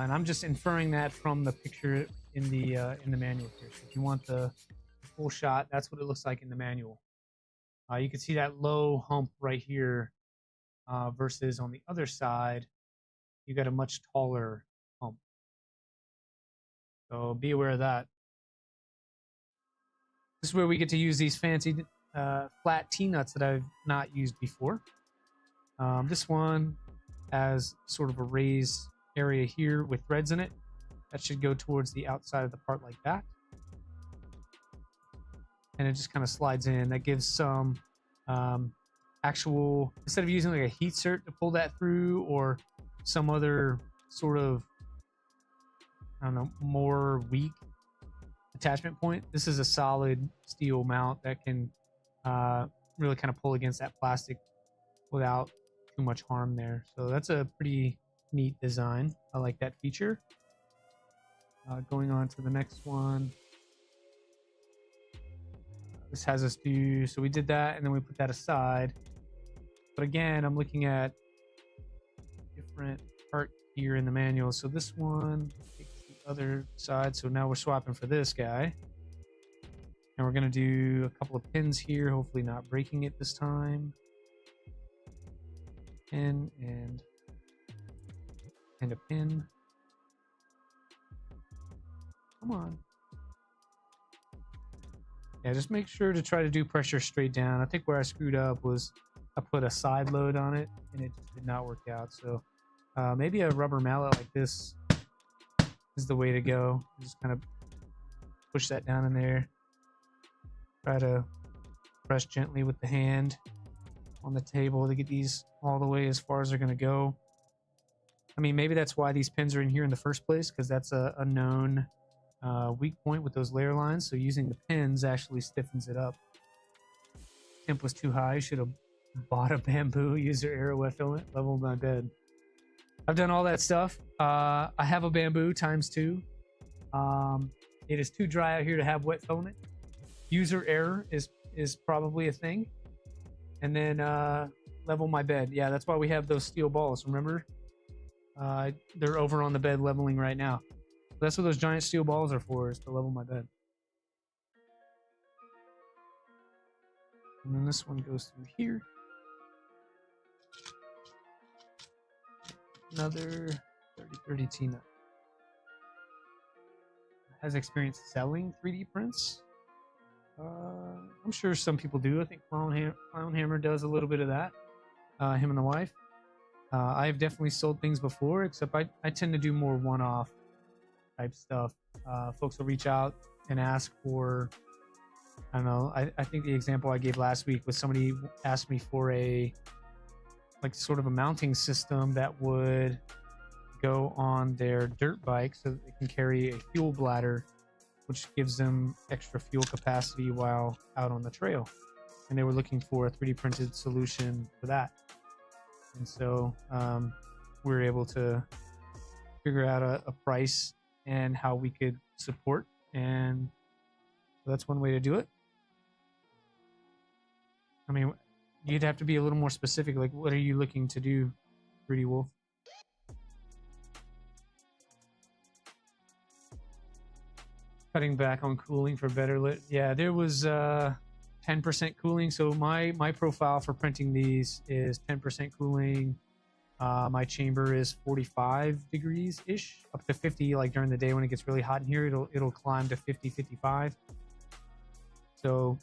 And I'm just inferring that from the picture in the manual here. So if you want the full shot, that's what it looks like in the manual. You can see that low hump right here versus on the other side, you got a much taller hump. So be aware of that. This is where we get to use these fancy flat T-nuts that I've not used before. This one has sort of a raised area here with threads in it. That should go towards the outside of the part like that. And it just kind of slides in. That gives some actual, instead of using like a heat cert to pull that through or some other sort of, I don't know, more weak attachment point, this is a solid steel mount that can really kind of pull against that plastic without too much harm there. So that's a pretty neat design. I like that feature. Going on to the next one. This has us do, so we did that and then we put that aside. But again, I'm looking at different part here in the manual. So this one takes the other side. So now we're swapping for this guy. And we're going to do a couple of pins here, hopefully not breaking it this time. Pin and a pin. Come on. Yeah, just make sure to try to do pressure straight down. I think where I screwed up was I put a side load on it and it just did not work out. So maybe a rubber mallet like this is the way to go. Just kind of push that down in there. Try to press gently with the hand on the table to get these all the way as far as they're going to go. I mean, maybe that's why these pins are in here in the first place, because that's a known weak point with those layer lines. So using the pins actually stiffens it up. Temp was too high. Should have bought a bamboo user error wet filament, leveled my bed. I've done all that stuff. I have a bamboo ×2. It is too dry out here to have wet filament. User error is probably a thing. And then level my bed. Yeah, that's why we have those steel balls, remember? They're over on the bed leveling right now. That's what those giant steel balls are for, is to level my bed. And then this one goes through here. Another 3030 T-nut. Has experience selling 3D prints. I'm sure some people do. I think Clown Hammer does a little bit of that. Him and the wife. I've definitely sold things before, except I tend to do more one-off type stuff. Folks will reach out and ask for, I don't know, I think the example I gave last week was somebody asked me for a, like, sort of a mounting system that would go on their dirt bike so that they can carry a fuel bladder, which gives them extra fuel capacity while out on the trail. And they were looking for a 3D printed solution for that. And so we were able to figure out a price and how we could support. And so that's one way to do it. I mean, you'd have to be a little more specific. Like, what are you looking to do, 3D Wolf? Cutting back on cooling for better lit. Yeah, there was 10% cooling. So my profile for printing these is 10% cooling. My chamber is 45 degrees ish, up to 50. Like during the day when it gets really hot in here, it'll climb to 50, 55. So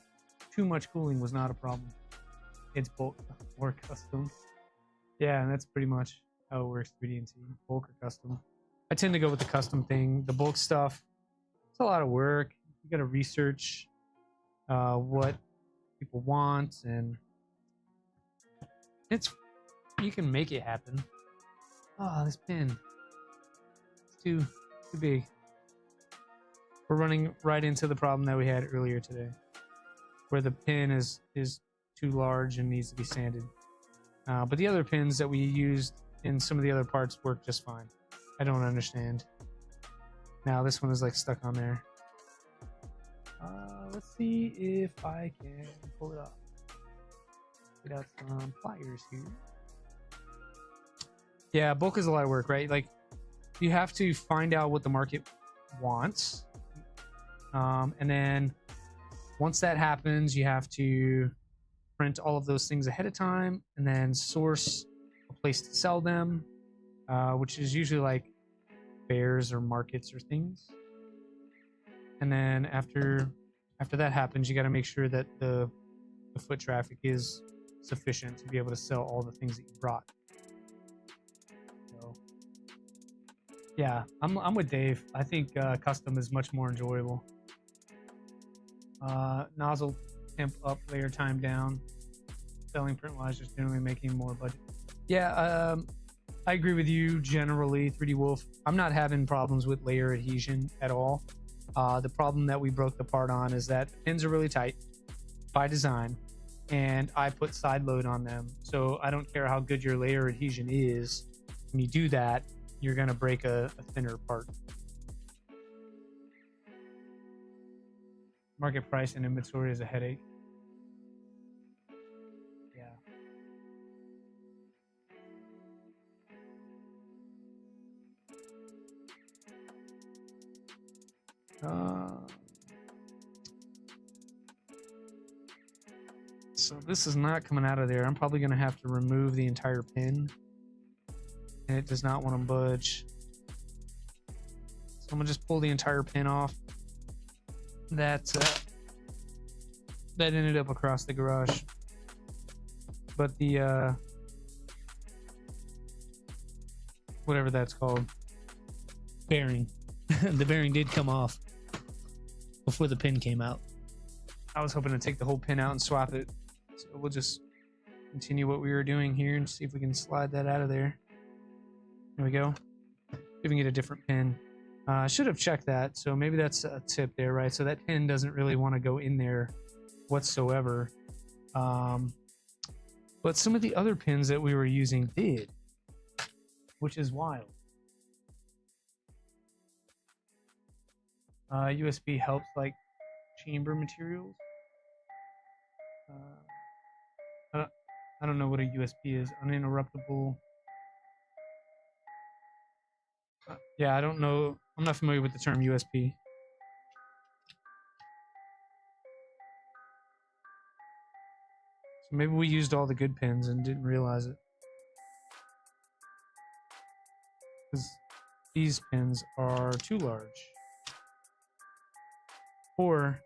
too much cooling was not a problem. It's bulk or custom. Yeah, and that's pretty much how it works. 3D and T, bulk or custom. I tend to go with the custom thing. The bulk stuff, it's a lot of work. You got to research what people want, and you can make it happen. Oh, this pin, it's too big. We're running right into the problem that we had earlier today, where the pin is too large and needs to be sanded. But the other pins that we used in some of the other parts work just fine. I don't understand. Now this one is like stuck on there. Let's see if I can pull it off. Get out some pliers here. Yeah, bulk is a lot of work, right? Like, you have to find out what the market wants. And then once that happens, you have to print all of those things ahead of time and then source a place to sell them, which is usually like fairs or markets or things. And then after that happens, you got to make sure that the foot traffic is sufficient to be able to sell all the things that you brought. So yeah, I'm with Dave. I think custom is much more enjoyable. Nozzle temp up, layer time down. Selling print wise, just generally making more budget. Yeah, I agree with you generally, 3D Wolf. I'm not having problems with layer adhesion at all. The problem that we broke the part on is that pins are really tight by design, and I put side load on them. So I don't care how good your layer adhesion is. When you do that, you're going to break a thinner part. Market price and inventory is a headache. Yeah. So this is not coming out of there. I'm probably going to have to remove the entire pin. And it does not want to budge. So I'm going to just pull the entire pin off. That ended up across the garage. But the whatever that's called, bearing. The bearing did come off before the pin came out. I was hoping to take the whole pin out and swap it. So we'll just continue what we were doing here and see if we can slide that out of there. There we go. Giving it a different pin. I should have checked that, so maybe that's a tip there, right? So that pin doesn't really want to go in there whatsoever. But some of the other pins that we were using did, which is wild. USB helps like chamber materials. I don't know what a USB is. Uninterruptible. Yeah, I don't know. I'm not familiar with the term USB. So maybe we used all the good pins and didn't realize it. Because these pins are too large. Or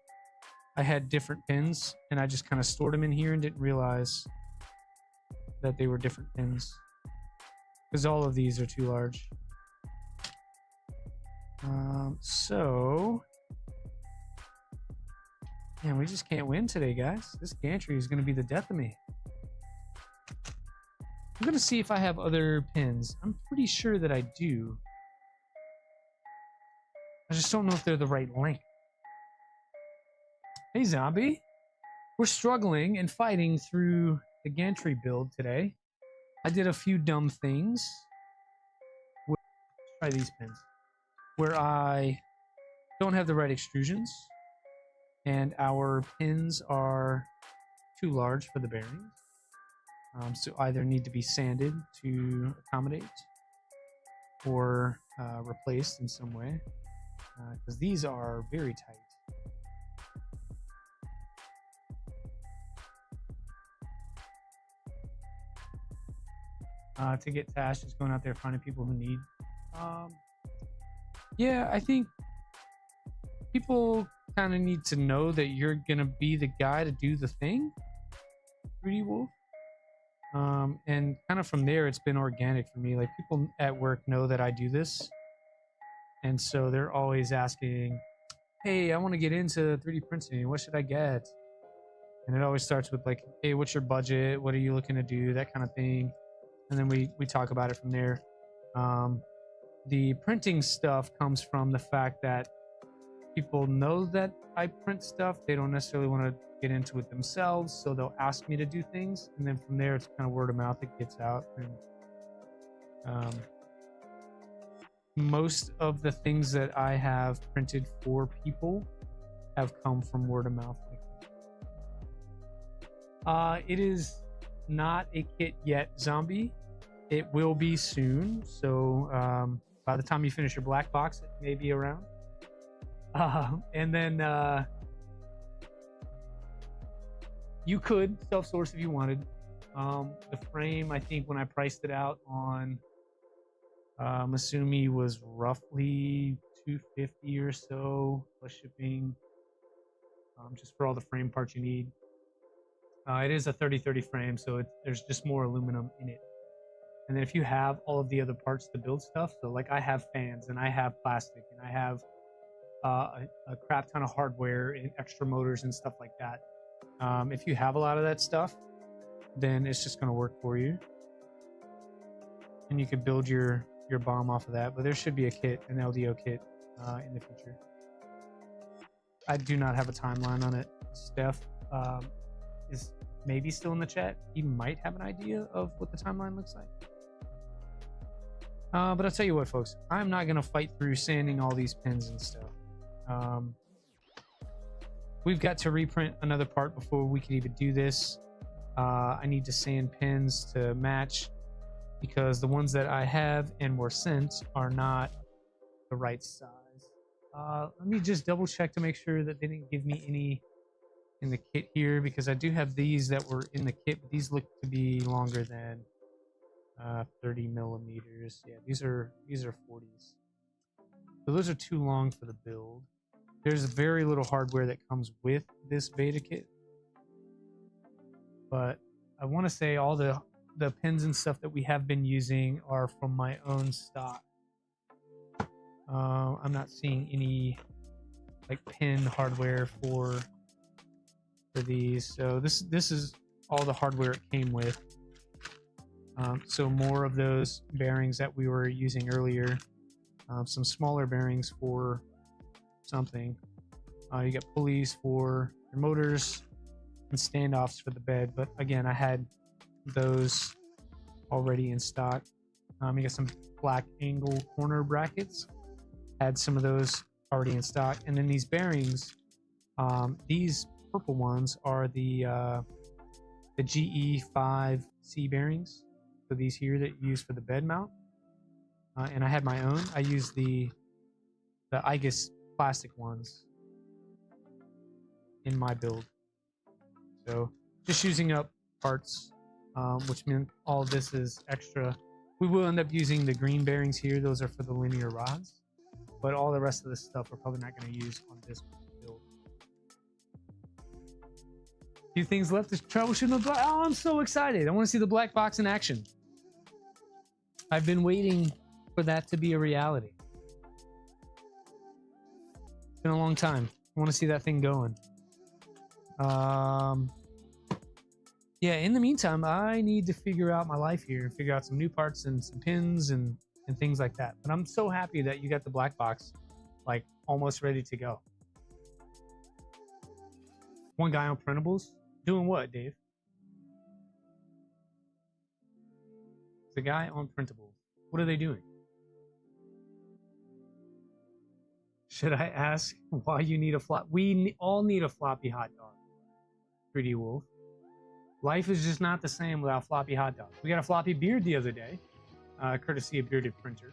I had different pins and I just kind of stored them in here and didn't realize that they were different pins. Because all of these are too large. So man, we just can't win today, guys. This gantry is going to be the death of me. I'm going to see if I have other pins. I'm pretty sure that I do. I just don't know if they're the right length. Hey, zombie. We're struggling and fighting through the gantry build today. I did a few dumb things. Try these pins. Where I don't have the right extrusions and our pins are too large for the bearings. So either need to be sanded to accommodate or replaced in some way, because these are very tight. To get tasks, just going out there finding people who need. Yeah, I think people kind of need to know that you're gonna be the guy to do the thing, 3D Wolf. And kind of from there, it's been organic for me. Like, people at work know that I do this, And so they're always asking, hey, I want to get into 3D printing. What should I get? And it always starts with like, hey, what's your budget? What are you looking to do? That kind of thing. And then we talk about it from there. The printing stuff comes from the fact that people know that I print stuff. They don't necessarily want to get into it themselves, so they'll ask me to do things, and then from there it's kind of word of mouth that gets out. And most of the things that I have printed for people have come from word of mouth. It is not a kit yet, Zombie. It will be soon, so by the time you finish your black box, it may be around. And then you could self-source if you wanted. The frame, I think when I priced it out on Masumi, was roughly $250 or so plus shipping, just for all the frame parts you need. It is a 30-30 frame, so there's just more aluminum in it. And then if you have all of the other parts to build stuff, so like I have fans and I have plastic and I have a crap ton of hardware and extra motors and stuff like that. If you have a lot of that stuff, then it's just going to work for you. And you could build your bomb off of that. But there should be a kit, an LDO kit, in the future. I do not have a timeline on it. Steph is maybe still in the chat. He might have an idea of what the timeline looks like. But I'll tell you what, folks. I'm not going to fight through sanding all these pins and stuff. We've got to reprint another part before we can even do this. I need to sand pins to match because the ones that I have and were sent are not the right size. Let me just double check to make sure that they didn't give me any in the kit here, because I do have these that were in the kit, but these look to be longer than 30 millimeters. Yeah, these are 40s. So those are too long for the build. There's very little hardware that comes with this beta kit, but I want to say all the pins and stuff that we have been using are from my own stock. I'm not seeing any like pin hardware for these, so this is all the hardware it came with. So more of those bearings that we were using earlier, some smaller bearings for something. You got pulleys for your motors and standoffs for the bed, but again, I had those already in stock. You got some black angle corner brackets, had some of those already in stock, and then these bearings, these purple ones are the GE5C bearings. So these here that you use for the bed mount, and I had my own. I used the IGUS plastic ones in my build. So just using up parts, which meant all of this is extra. We will end up using the green bearings here. Those are for the linear rods, but all the rest of this stuff we're probably not going to use on this build. A few things left is troubleshooting the black. Oh, I'm so excited. I want to see the black box in action. I've been waiting for that to be a reality. It's been a long time. I want to see that thing going. Yeah, in the meantime, I need to figure out my life here and figure out some new parts and some pins and things like that. But I'm so happy that you got the black box like almost ready to go. One guy on printables. Doing what, Dave? The guy on printables. What are they doing? Should I ask why you need a flop? We all need a floppy hot dog. 3D Wolf. Life is just not the same without floppy hot dogs. We got a floppy beard the other day, courtesy of Bearded Printer.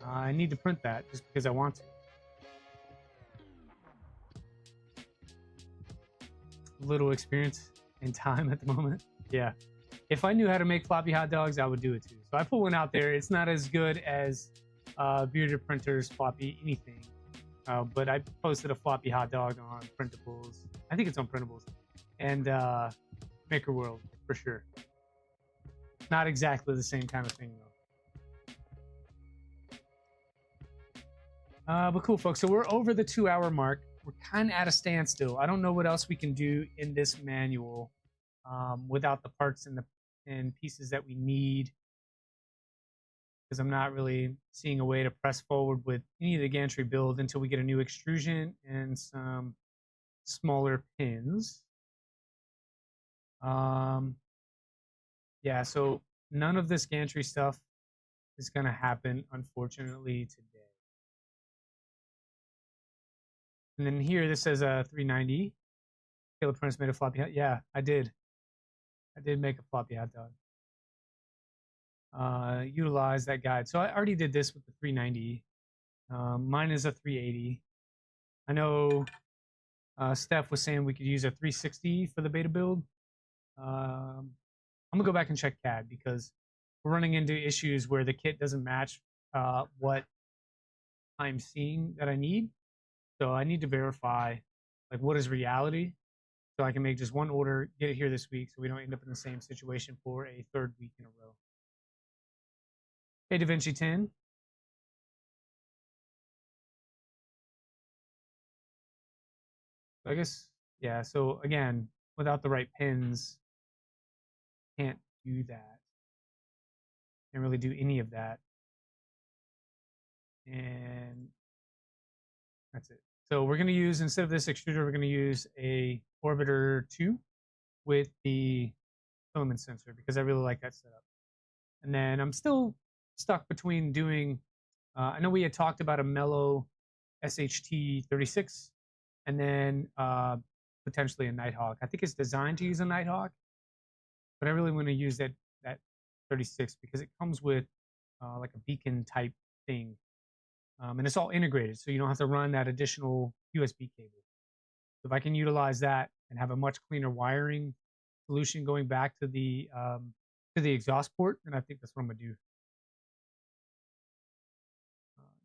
I need to print that just because I want to. Little experience and time at the moment. Yeah. If I knew how to make floppy hot dogs, I would do it too. So I put one out there. It's not as good as Bearded Printer's floppy anything. But I posted a floppy hot dog on Printables. I think it's on Printables. And Maker World, for sure. Not exactly the same kind of thing, though. But cool, folks. So we're over the 2-hour mark. We're kind of at a standstill. I don't know what else we can do in this manual without the parts and pieces that we need, because I'm not really seeing a way to press forward with any of the Gantry build until we get a new extrusion and some smaller pins. Yeah, so none of this Gantry stuff is going to happen, unfortunately, today. And then here, this says 390. Caleb Prince made a floppy hot. Yeah, I did. I did make a floppy hot dog. Utilize that guide. So I already did this with the 390. Mine is a 380. I know Steph was saying we could use a 360 for the beta build. I'm gonna go back and check CAD because we're running into issues where the kit doesn't match what I'm seeing that I need. So I need to verify like what is reality, so I can make just one order, get it here this week, so we don't end up in the same situation for a third week in a row. Hey, DaVinci 10. I guess, yeah, so again, without the right pins, can't do that. Can't really do any of that. And that's it. So we're going to use, instead of this extruder, we're going to use a Orbiter 2 with the filament sensor because I really like that setup. And then I'm still stuck between doing, I know we had talked about a Mellow SHT 36 and then potentially a Nighthawk. I think it's designed to use a Nighthawk, but I really want to use that 36 because it comes with like a beacon type thing. And it's all integrated, so you don't have to run that additional USB cable. So if I can utilize that and have a much cleaner wiring solution going back to the exhaust port, then I think that's what I'm gonna do.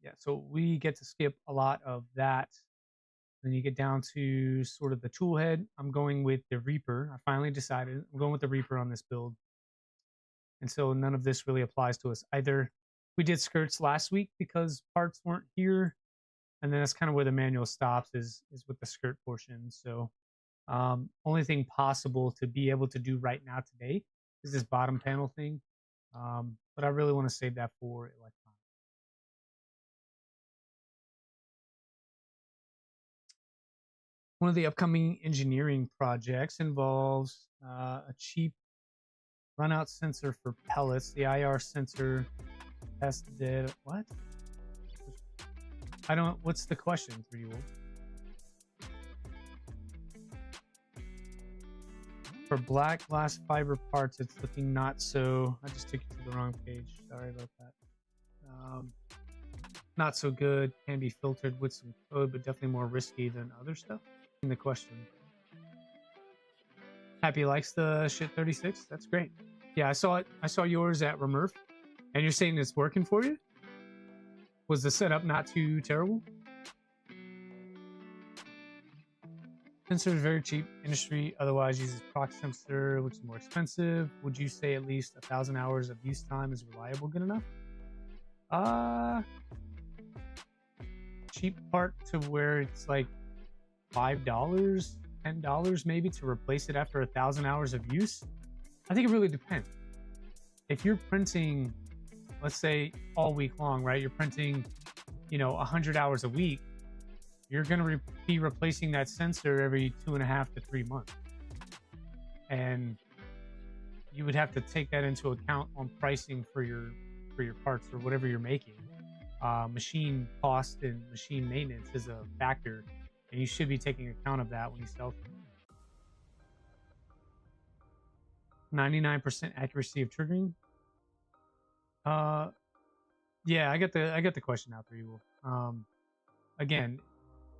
Yeah, so we get to skip a lot of that. Then you get down to sort of the tool head. I'm going with the Reaper. I finally decided I'm going with the Reaper on this build. And so none of this really applies to us either. We did skirts last week because parts weren't here. And then that's kind of where the manual stops is with the skirt portion. So only thing possible to be able to do right now today is this bottom panel thing. But I really want to save that for electronics. One of the upcoming engineering projects involves a cheap runout sensor for pellets. The IR sensor test data. What? I don't. What's the question for you? For black glass fiber parts, it's looking not so. I just took you to the wrong page. Sorry about that. Not so good. Can be filtered with some code, but definitely more risky than other stuff. In the question. Happy likes the shit 36. That's great. Yeah, I saw it. I saw yours at Remurf, and you're saying it's working for you. Was the setup not too terrible? Sensor is very cheap. Industry otherwise uses proc sensor, which is more expensive. Would you say at least 1,000 hours of use time is reliable good enough? Cheap part to where it's like $5, $10 maybe to replace it after 1,000 hours of use. I think it really depends. If you're printing, let's say all week long, right? You're printing, 100 hours a week. You're going to be replacing that sensor every 2.5 to 3 months. And you would have to take that into account on pricing for your parts or whatever you're making. Machine cost and machine maintenance is a factor, and you should be taking account of that when you sell them. 99% accuracy of triggering. Yeah, I got the question out for you. Again,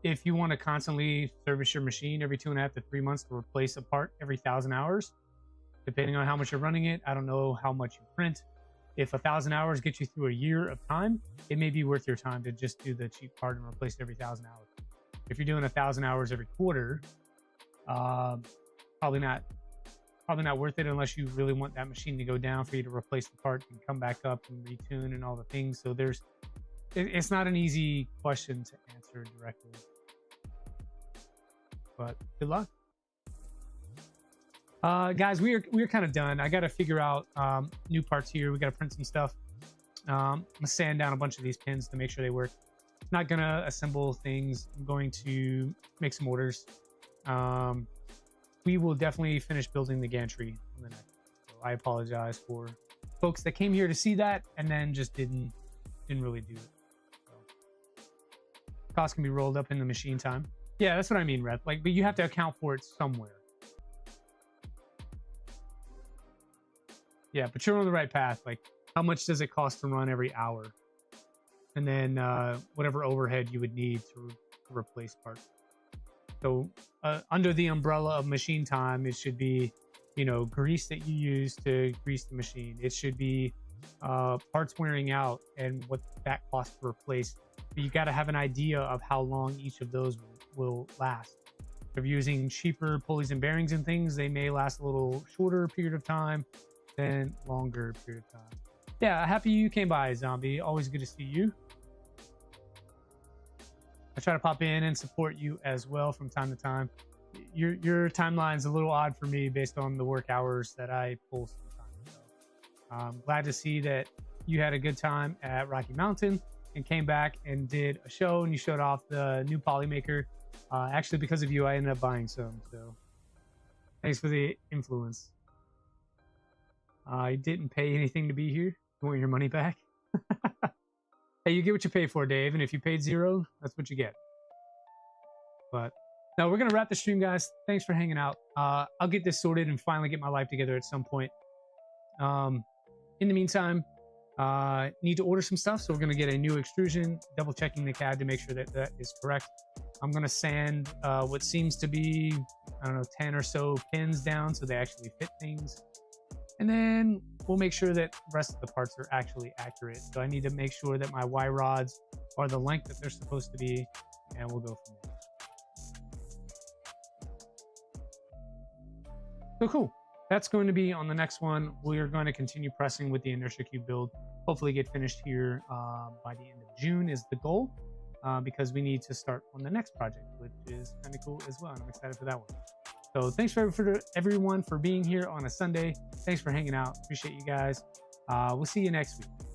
if you want to constantly service your machine every 2.5 to 3 months to replace a part every 1,000 hours, depending on how much you're running it, I don't know how much you print. If 1,000 hours gets you through a year of time, it may be worth your time to just do the cheap part and replace it every 1,000 hours. If you're doing 1,000 hours every quarter, probably not worth it unless you really want that machine to go down for you to replace the part and come back up and retune and all the things. So there's it's not an easy question to answer directly, but good luck. Guys, we're kind of done. I got to figure out new parts here. We got to print some stuff. I'm gonna sand down a bunch of these pins to make sure they work. Not gonna assemble things. I'm going to make some orders. We will definitely finish building the gantry on the next. So I apologize for folks that came here to see that and then just didn't really do it. So, costs can be rolled up in the machine time. Yeah, that's what I mean, Rep. Like, but you have to account for it somewhere. Yeah, but you're on the right path. Like, how much does it cost to run every hour? And then whatever overhead you would need to replace parts. So under the umbrella of machine time, it should be, you know, grease that you use to grease the machine. It should be parts wearing out and what that costs to replace. But you got to have an idea of how long each of those will last. If you're using cheaper pulleys and bearings and things, they may last a little shorter period of time than longer period of time. Yeah, happy you came by, Zombie. Always good to see you. I try to pop in and support you as well from time to time. Your timeline's a little odd for me based on the work hours that I pull sometimes. So, I'm glad to see that you had a good time at Rocky Mountain and came back and did a show and you showed off the new Polymaker. Actually, because of you, I ended up buying some. So thanks for the influence. I didn't pay anything to be here. You want your money back? Hey, you get what you pay for, Dave. And if you paid 0, that's what you get. But no, we're going to wrap the stream, guys. Thanks for hanging out. I'll get this sorted and finally get my life together at some point. In the meantime, need to order some stuff. So we're going to get a new extrusion, double checking the CAD to make sure that that is correct. I'm going to sand what seems to be, I don't know, 10 or so pins down so they actually fit things. And then we'll make sure that the rest of the parts are actually accurate. So I need to make sure that my Y rods are the length that they're supposed to be, and we'll go from there. So cool. That's going to be on the next one. We are going to continue pressing with the Inertia³ build. Hopefully get finished here by the end of June is the goal, because we need to start on the next project, which is kind of cool as well. And I'm excited for that one. So thanks for everyone for being here on a Sunday. Thanks for hanging out. Appreciate you guys. We'll see you next week.